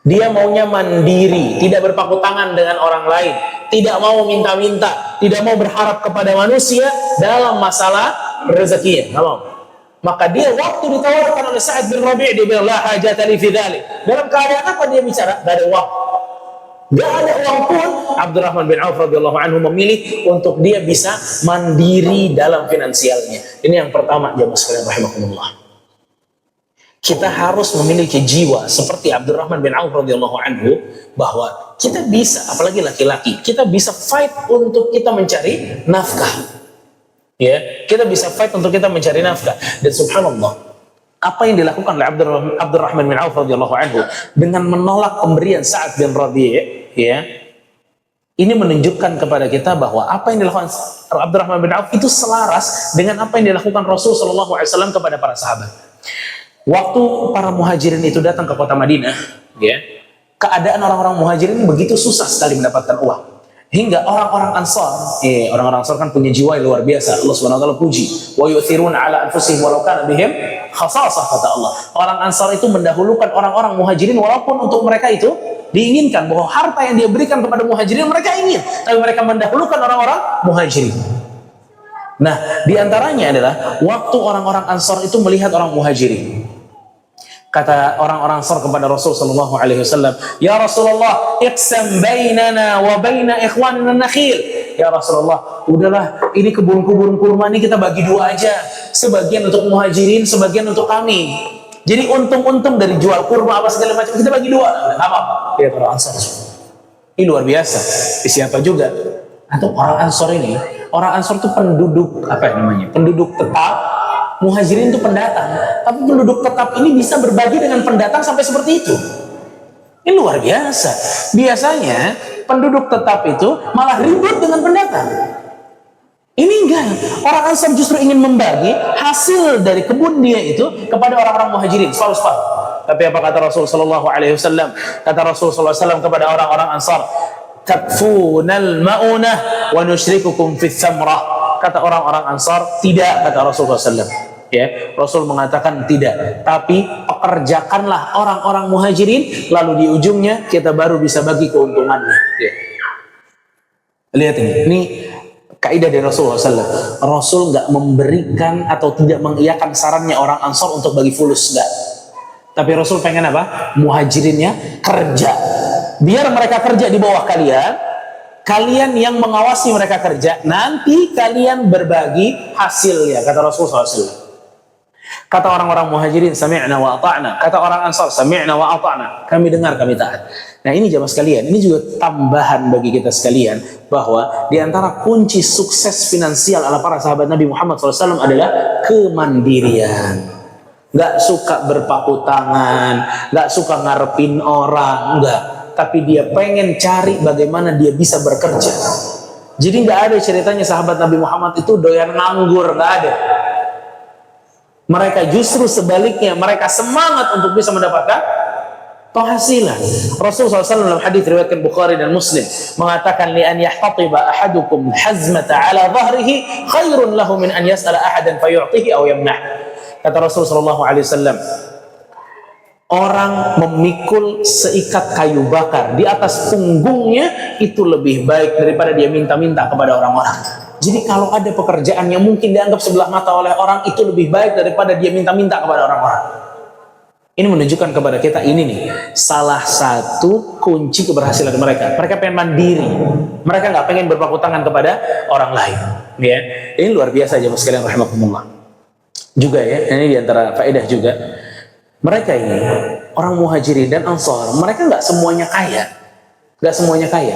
Dia maunya mandiri, tidak berpangku tangan dengan orang lain, tidak mau minta-minta, tidak mau berharap kepada manusia dalam masalah rezekinya. Nggak mau. Maka dia waktu ditawarkan oleh Sa'ad bin Rabi', dia bilang, la hajata li fi dzalik. Dalam keadaan apa dia bicara? Gak ada uang. Gak ada uang pun, Abdurrahman bin Auf radhiyallahu anhu memilih untuk dia bisa mandiri dalam finansialnya. Ini yang pertama, jemaah sekalian rahimakumullah. Kita harus memiliki jiwa seperti Abdurrahman bin Auf radhiyallahu anhu, bahwa kita bisa, apalagi laki-laki, kita bisa fight untuk kita mencari nafkah. Ya, kita bisa fight untuk kita mencari nafkah. Dan subhanallah, apa yang dilakukan oleh Abdurrahman bin Auf radhiyallahu anhu dengan menolak pemberian Sa'ad bin Rabi', ya, ini menunjukkan kepada kita bahwa apa yang dilakukan Abdurrahman bin Auf itu selaras dengan apa yang dilakukan Rasul sallallahu alaihi wasallam kepada para sahabat. Waktu para muhajirin itu datang ke kota Madinah, ya, keadaan orang-orang muhajirin begitu susah sekali mendapatkan uang. Hingga orang-orang Ansar, orang-orang Ansar kan punya jiwa yang luar biasa. Allah Subhanahu wa taala puji, wa yu'thiruna 'ala anfusihim walau kana bihim khasasah, kata Allah. Orang Ansar itu mendahulukan orang-orang Muhajirin walaupun untuk mereka itu diinginkan bahwa harta yang dia berikan kepada Muhajirin mereka ingin, tapi mereka mendahulukan orang-orang Muhajirin. Nah, diantaranya adalah waktu orang-orang Ansar itu melihat orang Muhajirin. Kata orang-orang Ansar kepada Rasul sallallahu alaihi wasallam, "Ya Rasulullah, iqsam bainana wa baina ikhwanina nakhil." Ya Rasulullah, udahlah, ini kebun-kebun kurma ini kita bagi dua aja. Sebagian untuk Muhajirin, sebagian untuk kami. Jadi untung-untung dari jual kurma apa segala macam kita bagi dua. Enggak apa-apa. Ya orang Ansar. Ini luar biasa. Siapa juga? Atau orang Ansar ini, orang Ansar itu penduduk apa namanya? Penduduk tetap. Muhajirin itu pendatang, tapi penduduk tetap ini bisa berbagi dengan pendatang sampai seperti itu. Ini luar biasa. Biasanya penduduk tetap itu malah ribut dengan pendatang. Ini enggak. Orang Ansar justru ingin membagi hasil dari kebun dia itu kepada orang-orang Muhajirin. Separuh-separuh. Tapi apa kata Rasul sallallahu alaihi wasallam? Kata Rasul sallallahu alaihi wasallam kepada orang-orang Ansar, "Takfunal ma'unah wa nusyrikukum fis samrah." Kata orang-orang Ansar, tidak, kata Rasulullah SAW. Ya, Rasul mengatakan tidak, tapi pekerjakanlah orang-orang Muhajirin, lalu di ujungnya kita baru bisa bagi keuntungannya. Ya. Lihat ini kaidah dari Rasulullah SAW. Rasul nggak memberikan atau tidak mengiyakan sarannya orang Ansar untuk bagi fulus, enggak. Tapi Rasul pengen apa? Muhajirinnya kerja. Biar mereka kerja di bawah kalian. Kalian yang mengawasi mereka kerja, nanti kalian berbagi hasilnya, kata Rasulullah SAW. Kata orang-orang Muhajirin, sami'na wa ata'na. Kata orang Ansar, sami'na wa ata'na. Kami dengar, kami taat. Nah ini jamaah sekalian, ini juga tambahan bagi kita sekalian, bahwa di antara kunci sukses finansial ala para sahabat Nabi Muhammad SAW adalah kemandirian. Gak suka berpaku tangan, gak suka ngarepin orang, enggak. Tapi dia pengen cari bagaimana dia bisa bekerja. Jadi nggak ada ceritanya sahabat Nabi Muhammad itu doyan nganggur, nggak ada. Mereka justru sebaliknya, mereka semangat untuk bisa mendapatkan penghasilan. Rasulullah SAW dalam hadis riwayat Bukhari dan Muslim mengatakan, li an yahtatiba ahadukum hazmata ala dhahrihi khairun lahu min an yas'ala ahadan fayu'tihi aw yamnah. Kata Rasulullah SAW, orang memikul seikat kayu bakar di atas punggungnya itu lebih baik daripada dia minta-minta kepada orang-orang. Jadi kalau ada pekerjaan yang mungkin dianggap sebelah mata oleh orang, itu lebih baik daripada dia minta-minta kepada orang-orang. Ini menunjukkan kepada kita, ini nih salah satu kunci keberhasilan mereka. Mereka pengen mandiri. Mereka nggak pengen berpaku tangan kepada orang lain. Ya, ini luar biasa aja sekalian rahimakumullah. Juga ya, ini diantara faedah juga. Mereka ini, orang Muhajirin dan Ansar, mereka nggak semuanya kaya. Nggak semuanya kaya.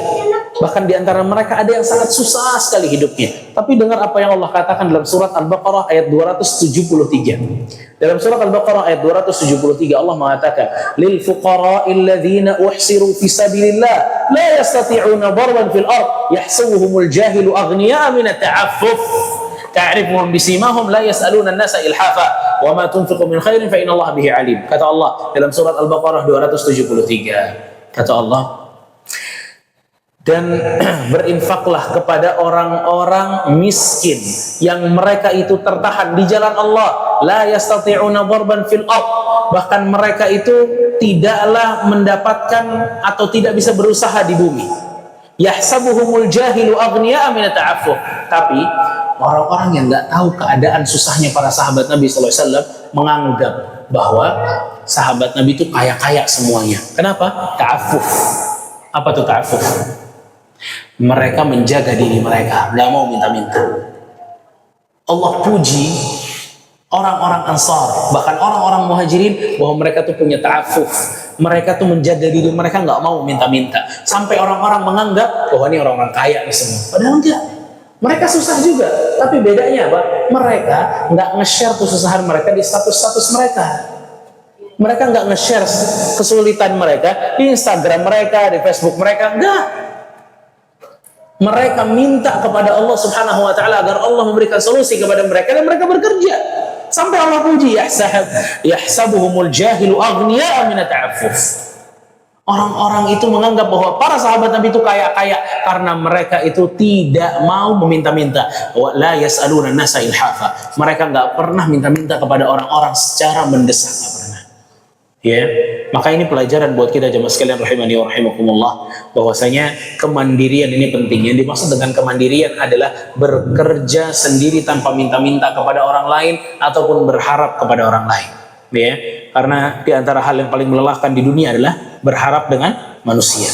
Bahkan diantara mereka ada yang sangat susah sekali hidupnya. Tapi dengar apa yang Allah katakan dalam surat Al-Baqarah ayat 273. Dalam surat Al-Baqarah ayat 273 Allah mengatakan, lil fuqara'il ladzina uhsiru fi sabilillah la yastati'una darban fil ard yahsabuhumul jahilu aghniya'a min at-ta'affuf ta'rifuhum bisimahum la yas'aluna an-nasa ilhafa wa ma tunfiqu min khairin fa inna Allah bihi alim. Kata Allah dalam surat Al-Baqarah 273. Kata Allah, dan berinfaklah kepada orang-orang miskin yang mereka itu tertahan di jalan Allah, la yastati'una darban fil ard, bahkan mereka itu tidaklah mendapatkan atau tidak bisa berusaha di bumi. Yahsabuhumul jahilu aghniya'a min ta'affuf, tapi orang-orang yang nggak tahu keadaan susahnya para sahabat Nabi sallallahu alaihi wasallam menganggap bahwa sahabat Nabi itu kaya-kaya semuanya. Kenapa? Ta'affuf. Apa tuh ta'affuf? Mereka menjaga diri mereka, nggak mau minta-minta. Allah puji orang-orang Ansar, bahkan orang-orang Muhajirin, bahwa mereka tuh punya ta'affuf. Mereka tuh menjaga diri mereka, nggak mau minta-minta. Sampai orang-orang menganggap bahwa ini orang-orang kaya nih semua. Padahal enggak. Mereka susah juga, tapi bedanya apa? Mereka nggak nge-share kesusahan mereka di status-status mereka. Mereka nggak nge-share kesulitan mereka di Instagram mereka, di Facebook mereka, enggak. Mereka minta kepada Allah Subhanahu wa taala agar Allah memberikan solusi kepada mereka, dan mereka bekerja. Sampai Allah puji, yahsabuhumul jahilu aghniya'a min ta'affuf. Orang-orang itu menganggap bahwa para sahabat Nabi itu kaya-kaya karena mereka itu tidak mau meminta-minta. Wa la yas'aluna nasa ilhafa. Mereka nggak pernah minta-minta kepada orang-orang secara mendesak, nggak pernah. Ya, maka ini pelajaran buat kita jemaah sekalian rahimani wa rahimakumullah, bahwasanya kemandirian ini penting. Yang dimaksud dengan kemandirian adalah bekerja sendiri tanpa minta-minta kepada orang lain ataupun berharap kepada orang lain. Ya, karena di antara hal yang paling melelahkan di dunia adalah berharap dengan manusia.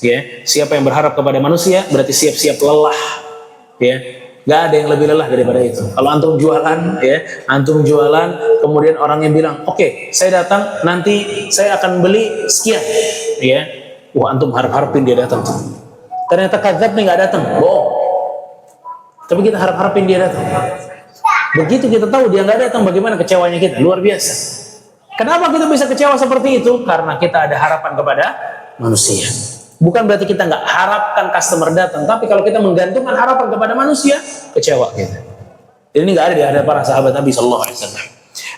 Ya, siapa yang berharap kepada manusia berarti siap-siap lelah. Ya, nggak ada yang lebih lelah daripada itu. Kalau antum jualan, ya, antum jualan, kemudian orangnya bilang, oke, saya datang, nanti saya akan beli sekian. Ya, wah antum harap-harapin dia datang. Ternyata kadzab nih nggak datang, bohong. Tapi kita harap-harapin dia datang. Begitu kita tahu dia nggak datang, bagaimana kecewanya kita? Luar biasa. Kenapa kita bisa kecewa seperti itu? Karena kita ada harapan kepada manusia. Bukan berarti kita nggak harapkan customer datang, tapi kalau kita menggantungkan harapan kepada manusia, kecewa kita. Ini nggak ada di hadapan para sahabat Nabi Sallallahu Alaihi Wasallam.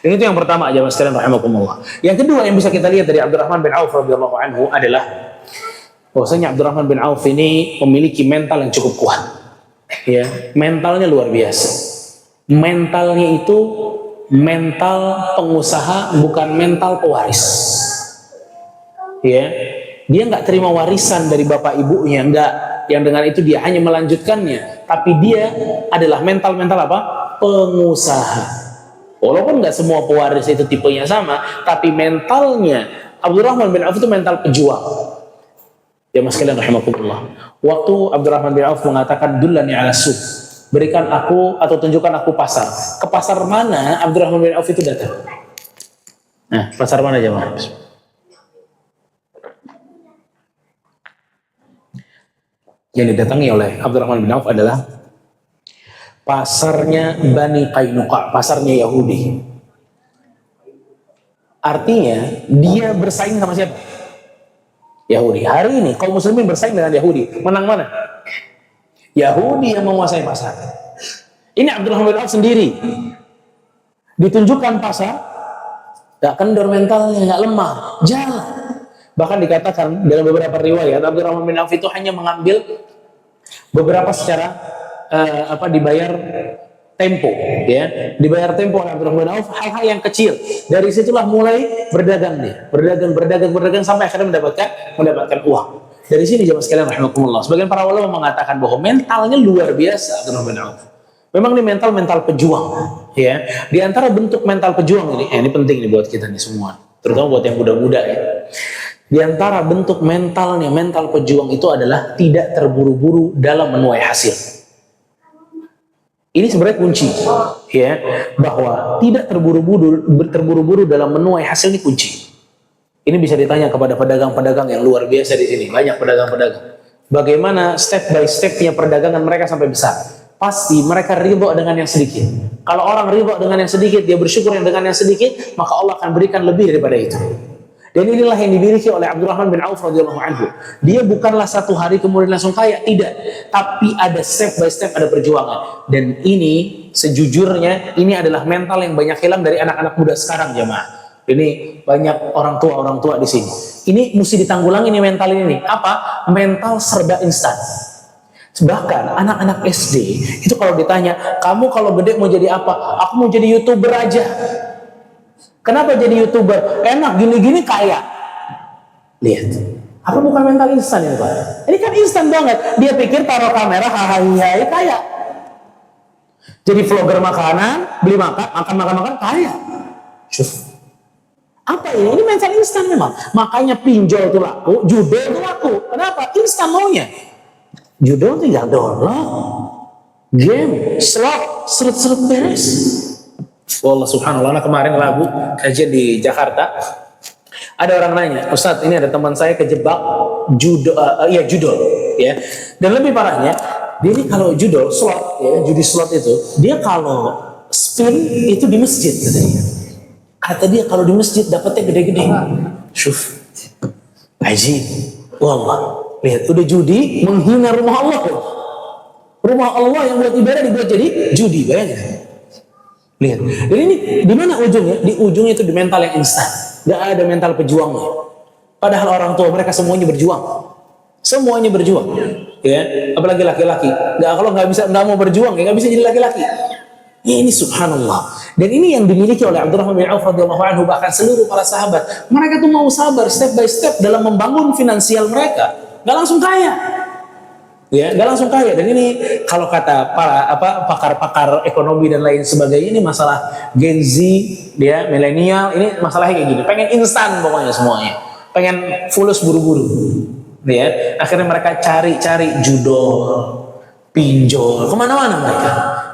Dan itu yang pertama aja, mas sekalian rahimakumullah. Yang kedua yang bisa kita lihat dari Abdurrahman bin Auf radhiyallahu anhu adalah bahwasanya Abdurrahman bin Auf ini memiliki mental yang cukup kuat. Ya, mentalnya luar biasa. Mentalnya itu mental pengusaha, bukan mental pewaris. Ya, dia nggak terima warisan dari bapak ibunya, nggak. Yang dengan itu dia hanya melanjutkannya. Tapi dia adalah mental apa? Pengusaha. Walaupun nggak semua pewaris itu tipenya sama, tapi mentalnya Abdurrahman bin Auf itu mental pejuang. Ya mas sekalian rahimakumullah. Waktu Abdurrahman bin Auf mengatakan dullani ala suq, berikan aku atau tunjukkan aku pasar. Ke pasar mana Abdurrahman bin Auf itu datang? Nah, pasar mana jemaah? Yang didatangi oleh Abdurrahman bin Auf adalah pasarnya Bani Qainuqa, pasarnya Yahudi. Artinya dia bersaing sama siapa? Yahudi. Hari ini kaum muslimin bersaing dengan Yahudi. Menang mana? Yahudi yang menguasai pasar. Ini Abdurrahman bin Auf sendiri. Ditunjukkan pasar, gak kendor mentalnya, gak lemah, jalan. Bahkan dikatakan dalam beberapa riwayat Abdurrahman bin Auf itu hanya mengambil beberapa secara dibayar tempo, ya, dibayar tempo oleh Abdurrahman bin Auf, hal-hal yang kecil. Dari situlah mulai berdagang dia, berdagang sampai akhirnya mendapatkan uang. Dari sini jemaah sekalian rahimakumullah, sebagian para ulama mengatakan bahwa mentalnya luar biasa Abdurrahman bin Auf. Memang ini mental pejuang, ya. Di antara bentuk mental pejuang ini penting nih buat kita nih semua, terutama buat yang muda-muda ya. Di antara bentuk mental pejuang itu adalah tidak terburu-buru dalam menuai hasil. Ini sebenarnya kunci, ya, bahwa tidak terburu-buru dalam menuai hasil ini kunci. Ini bisa ditanya kepada pedagang-pedagang yang luar biasa di sini, banyak pedagang-pedagang. Bagaimana step by stepnya perdagangan mereka sampai besar? Pasti mereka ridho dengan yang sedikit. Kalau orang ridho dengan yang sedikit, dia bersyukur dengan yang sedikit, maka Allah akan berikan lebih daripada itu. Dan inilah yang dimiliki oleh Abdurrahman bin Auf radhiyallahu anhu. Dia bukanlah satu hari kemudian langsung kaya, tidak. Tapi ada step by step, ada perjuangan. Dan ini sejujurnya ini adalah mental yang banyak hilang dari anak-anak muda sekarang jemaah. Ini banyak orang tua di sini. Ini mesti ditanggulangi nih mental ini. Apa? Mental serba instan. Bahkan anak-anak SD itu kalau ditanya, kamu kalau gede mau jadi apa? Aku mau jadi YouTuber aja. Kenapa jadi YouTuber? Enak, gini-gini kaya. Lihat, apa bukan mental instan ini Pak? Ini kan instan banget. Dia pikir taruh kamera, hahaha, kaya. Jadi vlogger makanan, beli makan, kaya. Syuf. Apa ini? Ini mental instan memang. Makanya pinjol itu laku, judol itu laku. Kenapa? Instan maunya. Judol tinggal download. Game, slot, seret-seret beres. Wallah subhanallah, kemarin lagu kajian di Jakarta, ada orang nanya, Ustadz ini ada teman saya kejebak judol, ya. Dan lebih parahnya, dia ini kalau judol slot, ya, judi slot itu, dia kalau spin itu di masjid katanya. Kata dia kalau di masjid dapatnya gede-gede. Syuf, ajib, wallah. Lihat, udah judi menghina rumah Allah. Rumah Allah yang buat ibadah dibuat jadi judi, bayangin. Lihat, dan ini di mana ujungnya? Di ujungnya itu di mental yang instan. Gak ada mental pejuangnya. Padahal orang tua mereka semuanya berjuang. Semuanya berjuang, ya. Apalagi laki-laki, kalau nggak mau berjuang, ya nggak bisa jadi laki-laki. Ini subhanallah. Dan ini yang dimiliki oleh Abdurrahman bin Auf radhiyallahu anhu, bahkan seluruh para sahabat. Mereka tuh mau sabar step by step dalam membangun finansial mereka. Nggak langsung kaya, ya, nggak langsung kaya. Dan ini kalau kata para pakar-pakar ekonomi dan lain sebagainya, ini masalah Gen Z, dia milenial, ini masalahnya kayak gini. Pengen instan pokoknya semuanya, pengen fulus buru-buru. Ya, akhirnya mereka cari-cari judol, pinjol, kemana-mana mereka.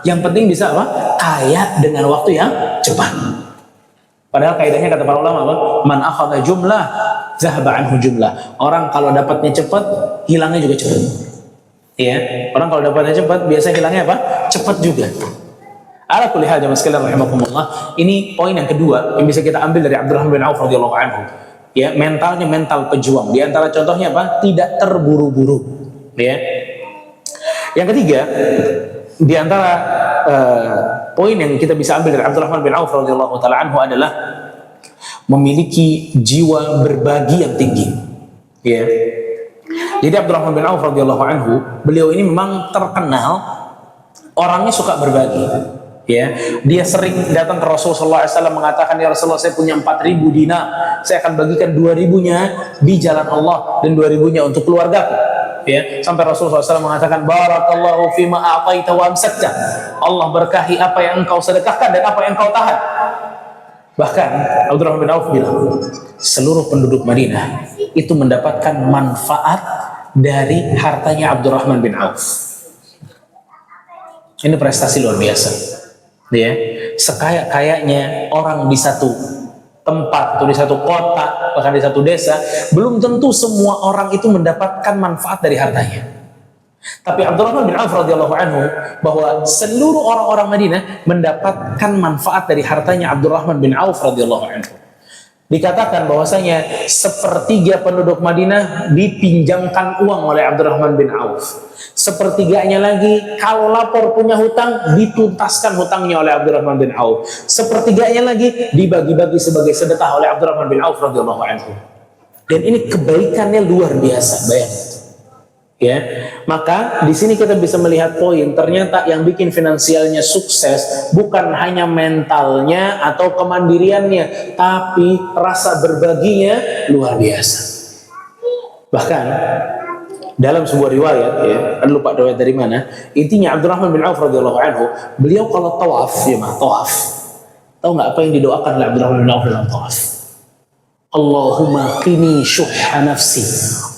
Yang penting bisa apa? Kaya dengan waktu yang cepat. Padahal kaidahnya kata para ulama apa? Man akhadha jumlah, zahaba anhu jumlah. Orang kalau dapatnya cepat, hilangnya juga cepat. Ya, orang kalau dapatnya cepat, biasa hilangnya apa? Cepat juga. Ala kulli hal jamaah sekalian rahimakumullah. Ini poin yang kedua yang bisa kita ambil dari Abdurrahman bin Auf radhiyallahu anhu. Ya, mentalnya mental pejuang. Di antara contohnya apa? Tidak terburu-buru. Ya. Yang ketiga, di antara poin yang kita bisa ambil dari Abdurrahman bin Auf radhiyallahu taala anhu adalah memiliki jiwa berbagi yang tinggi. Ya. Jadi Abdurrahman bin Auf radhiyallahu anhu, beliau ini memang terkenal orangnya suka berbagi. Ya, dia sering datang ke Rasulullah SAW mengatakan, ya Rasulullah, saya punya 4.000 dinar, saya akan bagikan 2.000-nya di jalan Allah dan 2.000-nya untuk keluargaku. Ya, sampai Rasulullah SAW mengatakan, barakallahu fima a'taita wa amsakta. Allah berkahi apa yang engkau sedekahkan dan apa yang engkau tahan. Bahkan Abdurrahman bin Auf bilang, seluruh penduduk Madinah itu mendapatkan manfaat dari hartanya Abdurrahman bin Auf. Ini prestasi luar biasa. Ya, sekaya-kayanya orang di satu tempat atau di satu kota, bahkan di satu desa, belum tentu semua orang itu mendapatkan manfaat dari hartanya. Tapi Abdurrahman bin Auf radhiyallahu anhu, bahwa seluruh orang-orang Madinah mendapatkan manfaat dari hartanya Abdurrahman bin Auf radhiyallahu anhu. Dikatakan bahwasanya 1/3 penduduk Madinah dipinjamkan uang oleh Abdurrahman bin Auf. 1/3-nya lagi kalau lapor punya hutang dituntaskan hutangnya oleh Abdurrahman bin Auf. 1/3-nya lagi dibagi-bagi sebagai sedekah oleh Abdurrahman bin Auf radhiyallahu anhu. Dan ini kebaikannya luar biasa, bayangkan. Ya, maka di sini kita bisa melihat poin, ternyata yang bikin finansialnya sukses bukan hanya mentalnya atau kemandiriannya, tapi rasa berbaginya luar biasa. Bahkan dalam sebuah riwayat, ya, lupa riwayat dari mana, intinya Abdurrahman bin Auf radhiyallahu anhu, beliau kalau tawaf, ya tawaf, tahu nggak apa yang didoakan oleh Abdurrahman bin Auf dalam tawaf? Allahumma qini syuhha nafsi,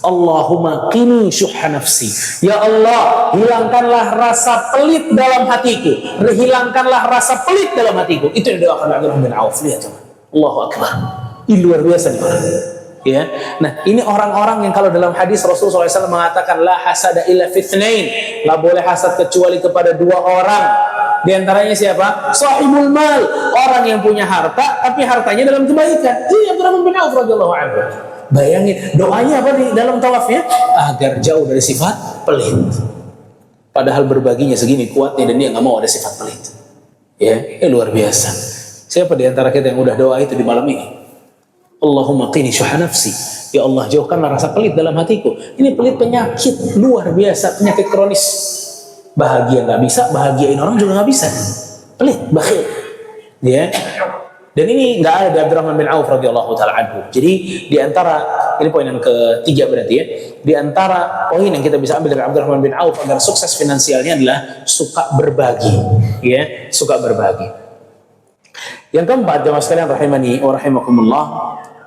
Allahumma qini syuhha nafsi. Ya Allah, hilangkanlah rasa pelit dalam hatiku, hilangkanlah rasa pelit dalam hatiku. Itu yang didoakan Abdurrahman bin Auf. Lihat teman, Allahu Akbar. Ini luar biasa nih, ya. Nah, ini orang-orang yang kalau dalam hadis Rasulullah SAW mengatakan la hasada illa fitnain, nggak boleh hasad kecuali kepada 2 orang. Di antaranya siapa? Sahibul mal, orang yang punya harta tapi hartanya dalam kebaikan. Ini Abdurrahman bin Auf radhiyallahu anhu. Bayangin doanya apa di dalam tawafnya? Agar jauh dari sifat pelit. Padahal berbaginya segini kuatnya dan dia nggak mau ada sifat pelit. Ya, luar biasa. Siapa di antara kita yang udah doa itu di malam ini? Allahumma qini syuhha nafsi. Ya Allah, jauhkanlah rasa pelit dalam hatiku. Ini pelit penyakit luar biasa, penyakit kronis. Bahagia nggak bisa, bahagiain orang juga nggak bisa. Pelit, bakhil. Ya. Dan ini nggak ada di Abdurrahman bin Auf radhiyallahu taala anhu. Jadi di antara, ini poin yang ketiga berarti ya. Di antara poin yang kita bisa ambil dari Abdurrahman bin Auf agar sukses finansialnya adalah suka berbagi, ya, suka berbagi. Yang keempat, jemaah sekalian rahimani wa rahimakumullah,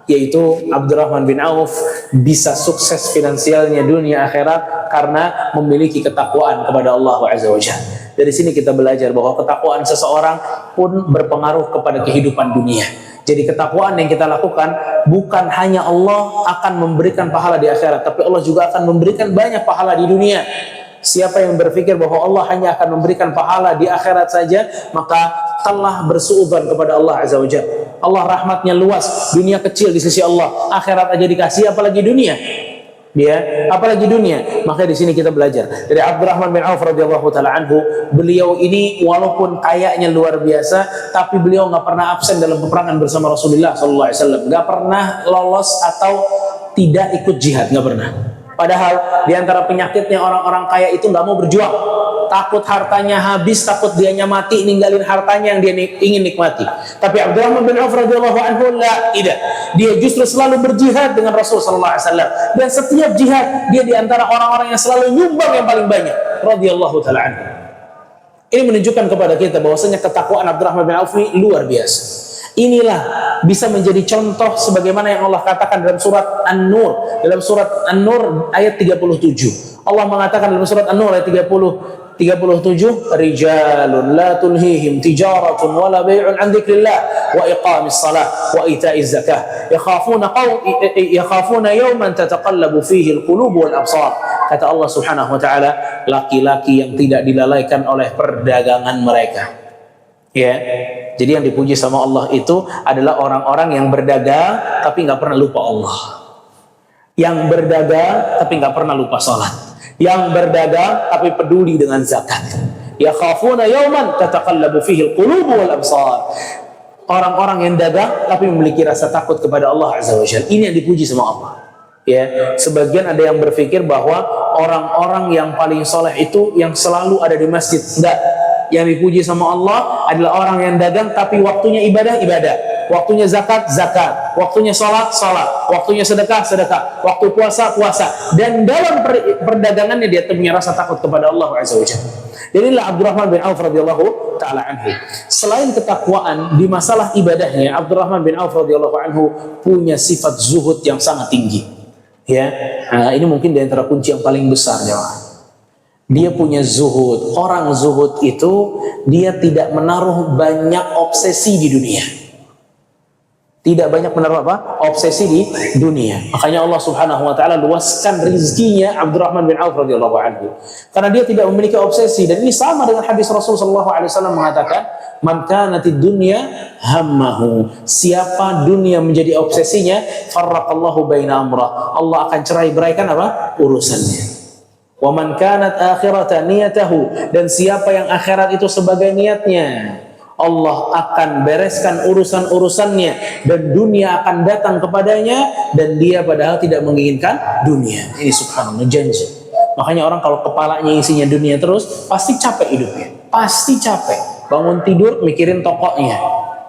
yaitu Abdurrahman bin Auf bisa sukses finansialnya dunia akhirat karena memiliki ketakwaan kepada Allah Azza wa Jalla. Dari sini kita belajar bahwa ketakwaan seseorang pun berpengaruh kepada kehidupan dunia. Jadi ketakwaan yang kita lakukan bukan hanya Allah akan memberikan pahala di akhirat, tapi Allah juga akan memberikan banyak pahala di dunia. Siapa yang berpikir bahwa Allah hanya akan memberikan pahala di akhirat saja, maka telah bersuudzon kepada Allah Azza wa Jalla. Allah rahmatnya luas, dunia kecil di sisi Allah, akhirat aja dikasih, apalagi dunia. Ya, apalagi dunia. Maka di sini kita belajar dari Abdurrahman bin Auf radhiyallahu taala anhu, beliau ini walaupun kayanya luar biasa, tapi beliau nggak pernah absen dalam peperangan bersama Rasulullah sallallahu alaihi wasallam, nggak pernah lolos atau tidak ikut jihad, nggak pernah. Padahal di antara penyakitnya orang-orang kaya itu nggak mau berjuang, takut hartanya habis, takut dianya mati, ninggalin hartanya yang dia ingin nikmati. Tapi Abdurrahman bin Auf radhiyallahu anhu tidak. Dia justru selalu berjihad dengan Rasul sallallahu alaihi wasallam, dan setiap jihad dia di antara orang-orang yang selalu nyumbang yang paling banyak radhiyallahu taala anhu. Ini menunjukkan kepada kita bahwasanya ketakwaan Abdurrahman bin Auf ini luar biasa. Inilah bisa menjadi contoh sebagaimana yang Allah katakan dalam surat An-Nur. Dalam surat An-Nur ayat 37. Allah mengatakan dalam surat An-Nur ayat 37, rijalun la tulhihim tijaratun wala bai'un an dzikrillah wa iqamis salah wa ita'iz zakah yakhafuna yawman tataqallabu fihi al-qulub wal absar. Kata Allah Subhanahu wa taala, laki-laki yang tidak dilalaikan oleh perdagangan mereka. Ya, jadi yang dipuji sama Allah itu adalah orang-orang yang berdagang tapi nggak pernah lupa Allah, yang berdagang tapi nggak pernah lupa salat, yang berdagang tapi peduli dengan zakat. Yakhafuna yawman tataqallabu fihi al-qulub wal absar. Orang-orang yang dagang tapi memiliki rasa takut kepada Allah Azza wa Jalla. Ini yang dipuji sama Allah. Ya, sebagian ada yang berpikir bahwa orang-orang yang paling soleh itu yang selalu ada di masjid. Enggak. Yang dipuji sama Allah adalah orang yang dagang tapi waktunya ibadah, waktunya zakat, waktunya sholat, waktunya sedekah, waktu puasa, dan dalam perdagangannya dia punya rasa takut kepada Allah Azza wa Jalla. Inilah Abdurrahman bin Auf radhiyallahu taala anhu. Selain ketakwaan di masalah ibadahnya, Abdurrahman bin Auf radhiyallahu anhu punya sifat zuhud yang sangat tinggi. Ya, nah, ini mungkin di antara kunci yang paling besar, jemaah. Dia punya zuhud. Orang zuhud itu dia tidak menaruh banyak obsesi di dunia. Tidak banyak menaruh apa? Obsesi di dunia. Makanya Allah Subhanahu wa taala luaskan rizkinya Abdurrahman bin Auf radhiyallahu anhu. Karena dia tidak memiliki obsesi, dan ini sama dengan hadis Rasul sallallahu alaihi wasallam mengatakan, "Man kanatid dunya hammahu." Siapa dunia menjadi obsesinya, farraqallahu baina amrah. Allah akan cerai-beraikan apa? Urusannya. Wa man kanat akhiratan niyatahu, dan siapa yang akhirat itu sebagai niatnya, Allah akan bereskan urusan-urusannya dan dunia akan datang kepadanya, dan dia padahal tidak menginginkan dunia. Ini subhanallah, janji. Makanya orang kalau kepalanya isinya dunia terus pasti capek hidupnya, pasti capek. Bangun tidur mikirin tokonya,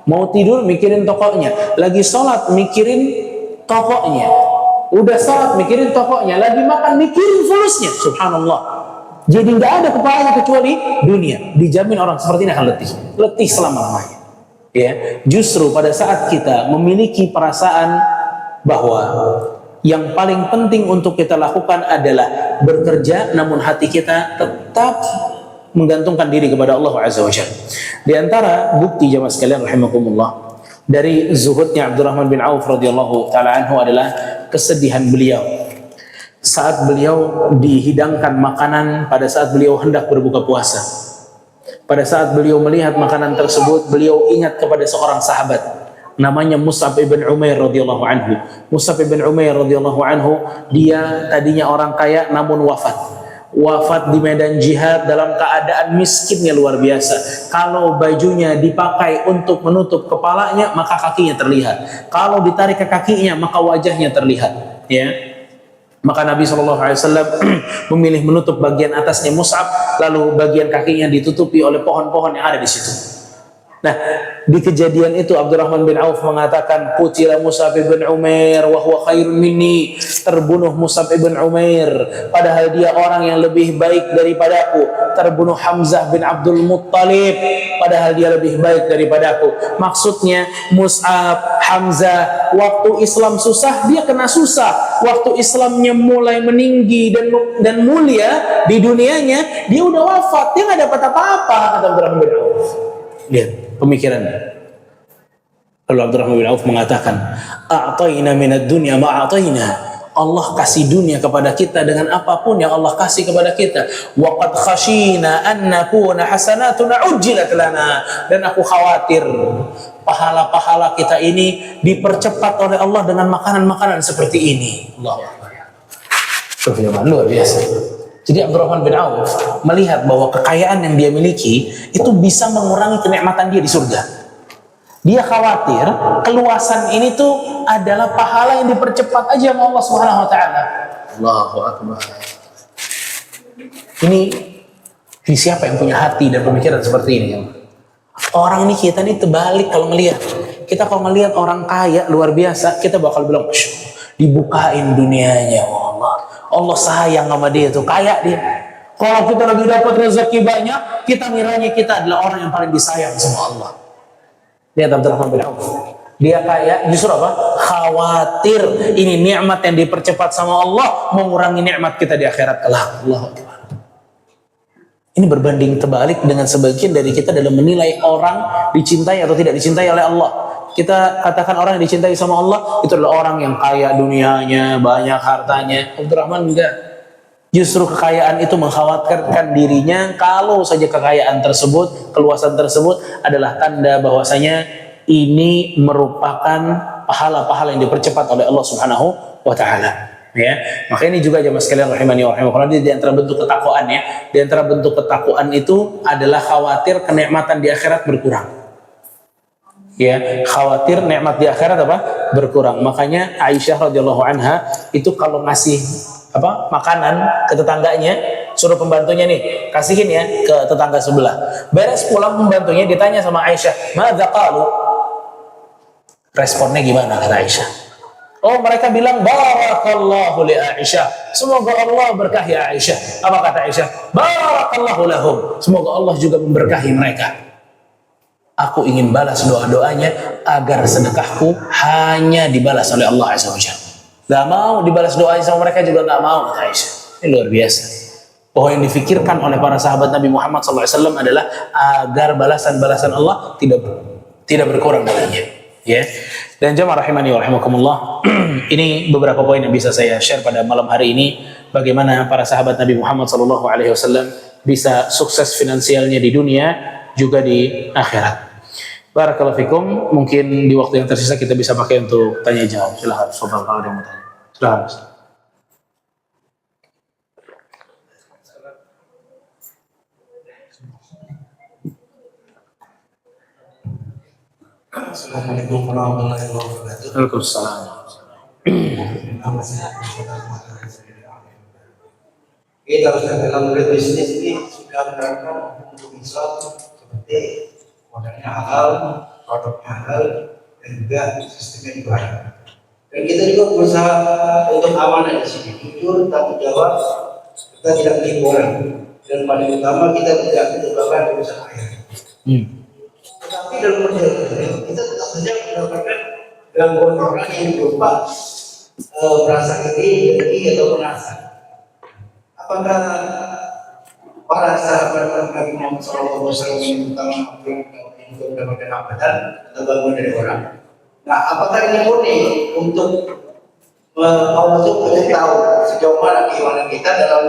mau tidur mikirin tokonya, lagi sholat mikirin tokonya, udah salat mikirin tokonya, lagi makan mikirin fulusnya. Subhanallah. Jadi nggak ada kepalanya kecuali dunia. Dijamin orang seperti ini akan letih selama-lamanya. Ya, justru pada saat kita memiliki perasaan bahwa yang paling penting untuk kita lakukan adalah bekerja, namun hati kita tetap menggantungkan diri kepada Allah Azza wa Jalla. Di antara bukti jamaah sekalian rahimakumullah dari zuhudnya Abdurrahman bin Auf radhiyallahu taala anhu adalah kesedihan beliau saat beliau dihidangkan makanan pada saat beliau hendak berbuka puasa. Pada saat beliau melihat makanan tersebut, beliau ingat kepada seorang sahabat namanya Mus'ab ibn Umair radhiyallahu anhu. Mus'ab ibn Umair radhiyallahu anhu, dia tadinya orang kaya namun wafat di medan jihad dalam keadaan miskinnya luar biasa. Kalau bajunya dipakai untuk menutup kepalanya, maka kakinya terlihat. Kalau ditarik ke kakinya, maka wajahnya terlihat. Ya, maka Nabi SAW memilih menutup bagian atasnya Mus'ab, lalu bagian kakinya ditutupi oleh pohon-pohon yang ada di situ. Nah, di kejadian itu Abdurrahman bin Auf mengatakan, "Qutila Mus'ab bin Umair wa huwa khairun minni." Terbunuh Mus'ab bin Umair padahal dia orang yang lebih baik daripadaku. Terbunuh Hamzah bin Abdul Muttalib padahal dia lebih baik daripadaku. Maksudnya Mus'ab, Hamzah, waktu Islam susah dia kena susah. Waktu Islamnya mulai meninggi dan mulia di dunianya, dia udah wafat, dia nggak dapat apa-apa, kata Abdurrahman bin Auf. Lihat pemikirannya. Lalu Abdurrahman bin Auf mengatakan, "A'tayna minad dunya ma a'tayna." Allah kasih dunia kepada kita dengan apapun yang Allah kasih kepada kita. Wa qad khashina an nakuna hasanatuna ujjilat lana. Dan aku khawatir pahala-pahala kita ini dipercepat oleh Allah dengan makanan-makanan seperti ini. Allahu Akbar. Firman luar biasa. Jadi Abdurrahman bin Auf melihat bahwa kekayaan yang dia miliki itu bisa mengurangi kenikmatan dia di surga. Dia khawatir keluasan ini tuh adalah pahala yang dipercepat aja sama Allah Subhanahu wa taala. Allahu akbar. Ini siapa yang punya hati dan pemikiran seperti ini? Orang nih, kita nih terbalik kalau ngelihat. Kita kalau ngelihat orang kaya luar biasa, kita bakal bilang, dibukain dunianya, Allah. Allah sayang sama dia tuh, kaya dia. Kalau kita lagi dapat rezeki banyak, kita ngiranya kita adalah orang yang paling disayang sama Allah. Lihat Abdurrahman bin Auf. Dia kaya, justru apa? Khawatir ini nikmat yang dipercepat sama Allah mengurangi nikmat kita di akhirat kelak. Allahu Akbar. Ini berbanding terbalik dengan sebagian dari kita dalam menilai orang dicintai atau tidak dicintai oleh Allah. Kita katakan orang yang dicintai sama Allah itu adalah orang yang kaya dunianya, banyak hartanya. Abdurrahman enggak. Justru kekayaan itu mengkhawatirkan dirinya kalau saja kekayaan tersebut, keluasan tersebut adalah tanda bahwasanya ini merupakan pahala-pahala yang dipercepat oleh Allah Subhanahu wa taala. Ya, maka ini juga jemaah sekalian rahimani wa rahimakumullah, di antara bentuk ketakwaan ya. Di antara bentuk ketakwaan itu adalah khawatir kenikmatan di akhirat berkurang. Ya, khawatir nikmat di akhirat apa? Berkurang. Makanya Aisyah radhiyallahu anha itu kalau ngasih makanan ke tetangganya, suruh pembantunya nih, kasihin ya ke tetangga sebelah. Beres pulang pembantunya ditanya sama Aisyah, "Madza qalu?" Responnya gimana kata Aisyah? Oh, mereka bilang barakallahu li Aisyah. Semoga Allah berkahi Aisyah. Apa kata Aisyah? Barakallahu lahum. Semoga Allah juga memberkahi mereka. Aku ingin balas doa-doanya agar sedekahku hanya dibalas oleh Allah Azza wa Jalla. Gak mau dibalas doanya sama mereka juga gak mau kata Aisyah. Ini luar biasa. Bahwa yang difikirkan oleh para sahabat Nabi Muhammad SAW adalah agar balasan-balasan Allah tidak berkurang dengannya. Ya, dan jemaah rahimani wa rahimakumullah, ini beberapa poin yang bisa saya share pada malam hari ini, bagaimana para sahabat Nabi Muhammad SAW bisa sukses finansialnya di dunia juga di akhirat. Barakallahu fikum. Mungkin di waktu yang tersisa kita bisa pakai untuk tanya jawab. Silahkan, sobat kalau ada yang mau tanya. Silahkan. Assalamualaikum warahmatullahi wabarakatuh. Waalaikumsalam. Kita dalam berbisnis ini sudah menerapkan untuk Islam seperti modalnya halal, produknya halal, dan juga sistemnya ibadah. Dan kita juga berusaha untuk amanah di sini, jujur, tanggung jawab, kita tidak menipu orang, dan paling utama kita tidak menyebabkan urusan air. Tetapi dalam perjalanan kita tetap saja mendapatkan gangguan orang yang berupa merasa iri, dengki atau merasa. Apakah para sahabat Nabi Muhammad SAW ini utama untuk mendapatkan hambatan atau gangguan dari orang? Nah, apakah ini murni untuk tahu sejauh mana keimanan kita dalam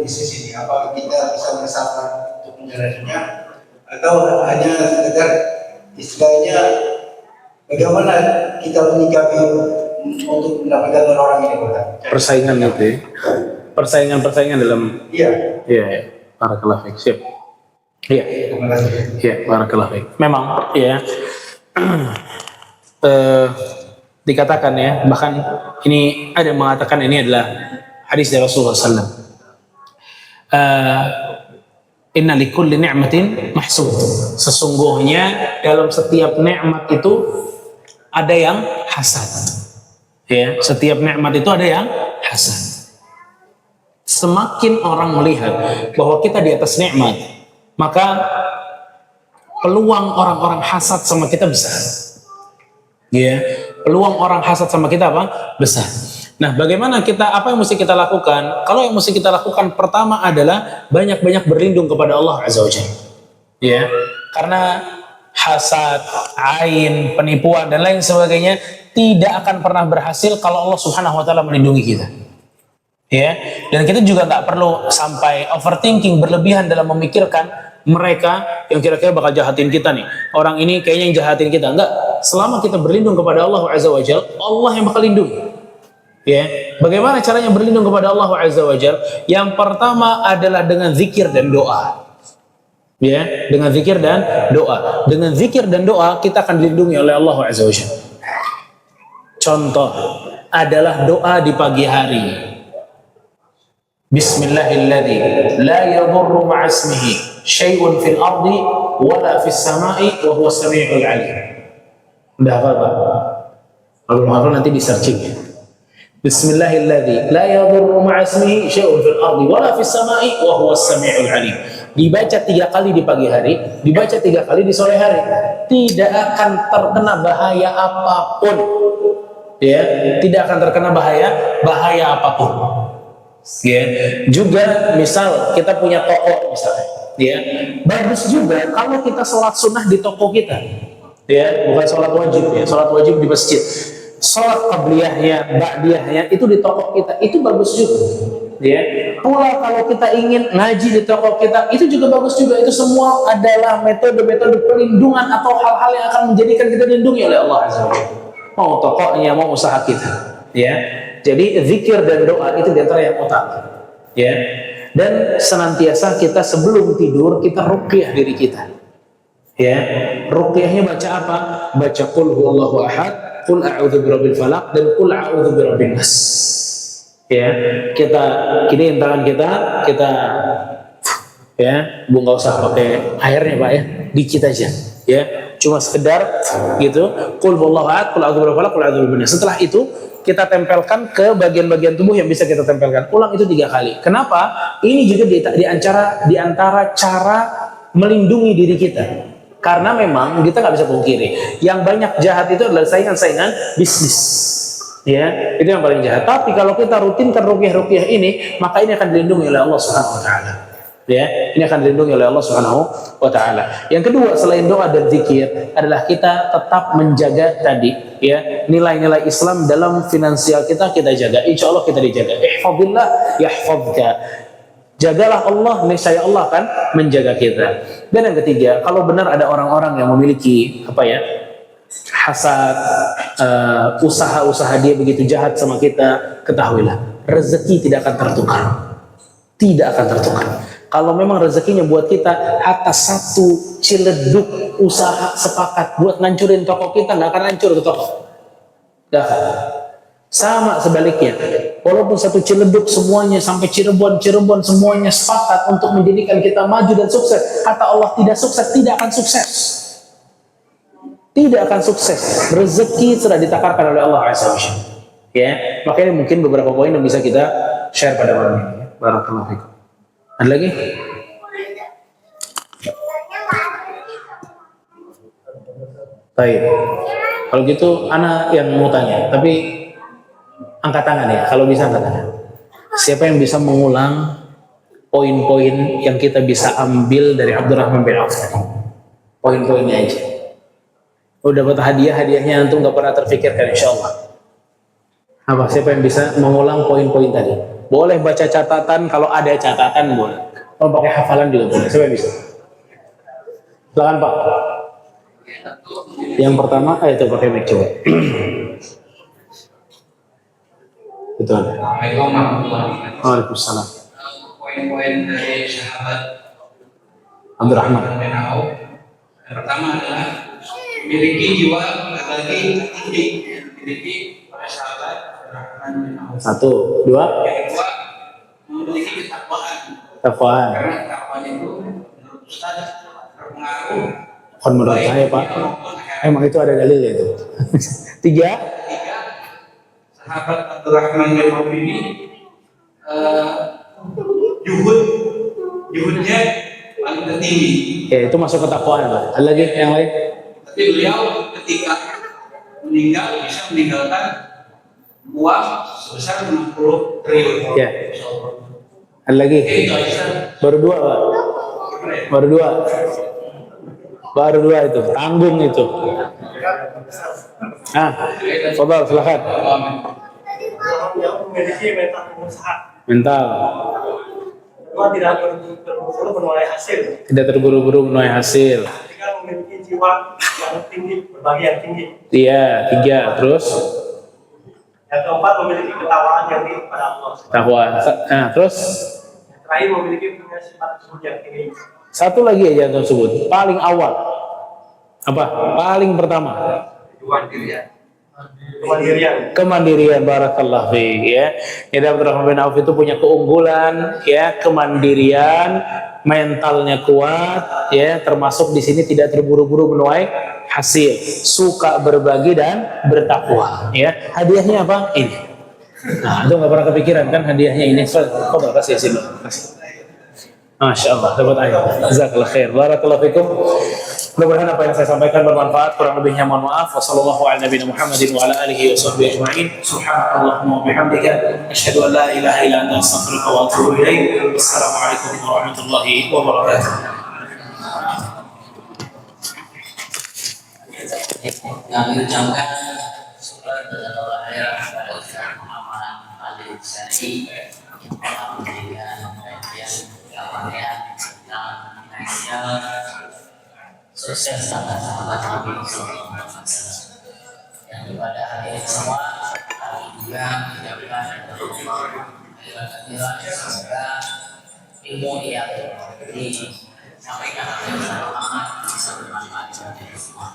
bisnis ini? Apakah kita bisa bersabar untuk menjalaninya? Atau hanya sekedar istilahnya bagaimana kita menyikapi untuk mendapatkan orang ini, Pak? Persaingan itu ya. Persaingan dalam iya barakallahu fiik. Siap. Iya, barakallahu fiik. Memang ya dikatakan ya, bahkan ini ada yang mengatakan ini adalah hadis dari Rasulullah sallallahu alaihi wasallam. Inna likulli ni'matin mahsud. Sesungguhnya dalam setiap nikmat itu ada yang hasad. Ya, setiap nikmat itu ada yang hasad. Semakin orang melihat bahwa kita di atas nikmat, maka peluang orang-orang hasad sama kita besar. Ya, peluang orang hasad sama kita apa? Besar. Nah, bagaimana apa yang mesti kita lakukan? Kalau yang mesti kita lakukan pertama adalah banyak-banyak berlindung kepada Allah Azza wa Jalla. Ya, karena hasad, ain, penipuan dan lain sebagainya tidak akan pernah berhasil kalau Allah Subhanahu wa taala melindungi kita. Ya, dan kita juga nggak perlu sampai overthinking berlebihan dalam memikirkan mereka yang kira-kira bakal jahatin kita nih. Orang ini kayaknya yang jahatin kita. Enggak, selama kita berlindung kepada Allah Azza wa Jalla, Allah yang bakal lindungi. Ya, bagaimana caranya berlindung kepada Allah Azza wa Jalla? Yang pertama adalah dengan zikir dan doa. Ya, dengan zikir dan doa. Dengan zikir dan doa kita akan dilindungi oleh Allah Azza wa Jalla. Contoh adalah doa di pagi hari. Bismillahilladzi la yadurru ma'asmihi syai'un fil ardi wala fis sama'i wa huwa samiul alim. Udah hafal Pak? Kalau belum hafal nanti di searching ya. Bismillahilladzi la yadurru ma'asmihi syai'un fil ardi wala fis sama'i wa huwa samiul alim. Dibaca 3 kali di pagi hari, dibaca 3 kali di sore hari. Tidak akan terkena bahaya apapun. Ya, tidak akan terkena bahaya apapun. Ya, juga misal kita punya toko misalnya, ya, bagus juga kalau kita sholat sunnah di toko kita. Ya, bukan sholat wajib ya, sholat wajib di masjid. Sholat qabliyahnya, ba'diyahnya itu di toko kita, itu bagus juga. Ya, pula kalau kita ingin ngaji di toko kita, itu juga bagus juga. Itu semua adalah metode-metode pelindungan atau hal-hal yang akan menjadikan kita dilindungi oleh Allah Azza wa Jalla. Mau tokonya, mau usaha kita. Ya, jadi zikir dan doa itu diantara yang utama. Ya, dan senantiasa kita sebelum tidur kita ruqyah diri kita. Ya, ruqyahnya baca apa? Baca qul huwallahu ahad, qul a'udzu birabbil falaq, dan qul a'udzu birabbin nas. Ya, kita ini tangan kita ya, Bu, nggak usah pakai airnya Pak ya, dikit aja ya, cuma sekedar gitu, qul huwallahu ahad, qul a'udzu birabbil falaq, qul a'udzu birabbin nas. Setelah itu kita tempelkan ke bagian-bagian tubuh yang bisa kita tempelkan. Ulang itu 3 kali. Kenapa? Ini juga di antara cara melindungi diri kita. Karena memang kita nggak bisa pungkiri, yang banyak jahat itu adalah saingan-saingan bisnis. Ya, itu yang paling jahat. Tapi kalau kita rutinkan ruqyah ini, maka ini akan dilindungi oleh Allah Subhanahu wa taala. Ya, ini akan dilindungi oleh Allah Subhanahu wa taala. Yang kedua, selain doa dan zikir adalah kita tetap menjaga tadi ya, nilai-nilai Islam dalam finansial kita jaga. Insya Allah kita dijaga. Ihfazillah yahfazka. Jagalah Allah, niscaya Allah akan menjaga kita. Dan yang ketiga, kalau benar ada orang-orang yang memiliki hasad, usaha-usaha dia begitu jahat sama kita, ketahuilah rezeki tidak akan tertukar. Tidak akan tertukar. Kalau memang rezekinya buat kita, atas satu ciledug usaha sepakat buat ngancurin toko kita, nggak akan hancur tuh toko. Nggak akan. Sama sebaliknya, walaupun satu ciledug semuanya sampai Cirebon semuanya sepakat untuk menjadikan kita maju dan sukses, kata Allah tidak sukses, tidak akan sukses. Tidak akan sukses. Rezeki sudah ditakarkan oleh Allah Azza wa Jalla. Ya, makanya mungkin beberapa poin yang bisa kita share pada malam ini. Barakallahu fikum. Ada lagi? Baik. Kalau gitu, ana yang mau tanya, tapi angkat tangan ya. Kalau bisa angkat tangan. Siapa yang bisa mengulang poin-poin yang kita bisa ambil dari Abdurrahman bin Auf? Poin-poinnya aja. Udah dapat hadiahnya antum nggak pernah terfikirkan, insya Allah. Apa? Siapa yang bisa mengulang poin-poin tadi? Boleh baca catatan, kalau ada catatan boleh. Kalau pakai hafalan juga boleh. Siapa yang bisa? Silakan Pak. Yang pertama, itu pakai mic coba. Itu ada. Assalamualaikum warahmatullahi wabarakatuh. Waalaikumsalam. Poin-poin dari sahabat Abdurrahman bin Auf. Yang pertama adalah memiliki jiwa lagi tinggi, memiliki para sahabat Abdurrahman bin Auf. 1, 2. Yang kedua, memiliki ketakwaan. Takwaan. Karena ketakwaan itu menurut Ustaz berpengaruh. Kon menurut saya Pak. Emang itu ada dalil itu. 3. Tiga, sahabat Abdurrahman bin Auf ini juhudnya paling tertinggi. Ya, itu masuk ketakwaan Pak. Ada lagi yang lain? Tapi beliau ketika meninggal bisa meninggalkan uang sebesar 60 triliun. Ya. Ada lagi? Itu aja. Baru 2 Pak. Baru 2. Baru 2 itu. Tanggung itu. Fadal, silakan. Yang memiliki mental pengusaha. Mental. Kedua, tidak terburu-buru menuai hasil. Tidak terburu-buru menuai hasil. Ketiga, memiliki jiwa yang tinggi, berbagi yang tinggi. Iya, 3. Terus? Yang keempat, memiliki ketakwaan yang tinggi kepada Allah. Takwaan. Nah, terus? Yang terakhir memiliki punya sifat tersebut yang tinggi. Satu lagi aja yang sebut, paling awal. Apa? Paling pertama. Kemandirian. Kemandirian, barakallah fiik ya. Ya, Abdurrahman bin Auf itu punya keunggulan ya, kemandirian, mentalnya kuat ya, termasuk di sini tidak terburu-buru menuai hasil, suka berbagi dan bertakwa ya. Hadiahnya apa? Ini. Nah, itu nggak pernah kepikiran kan hadiahnya ini. Coba kasih sini. Kasih. Masya Allah, dapat ayat. Jazakallah khair. Barakallahu fikum. Mudah-mudahan apa yang saya sampaikan bermanfaat. Kurang lebihnya mohon maaf. Wassalamualaikum warahmatullahi wabarakatuh. Wa ala alihi wa sahbihi ajma'in. Subhanakallahumma wa bihamdika asyhadu an la ilaha illa anta astaghfiruka wa atubu ilaik. Wassalamualaikum warahmatullahi wabarakatuh. Kami ucapkan syukur dan alhamdulillah kepada Ustaz Muhammad Ali Syari yang telah memberikan kajian gambaran tentang finansial sukses sahabat-sahabat Nabi Sallallahu Alaihi Wasallam. Yang kepada hadirin semua, kami juga mengucapkan terima kasih semoga ilmu yang disampaikan oleh Ustaz Muhammad bisa bermanfaat bagi kita semua.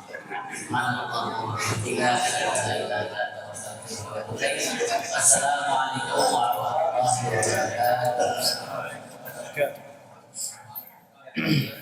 Assalamualaikum warahmatullahi wabarakatuh.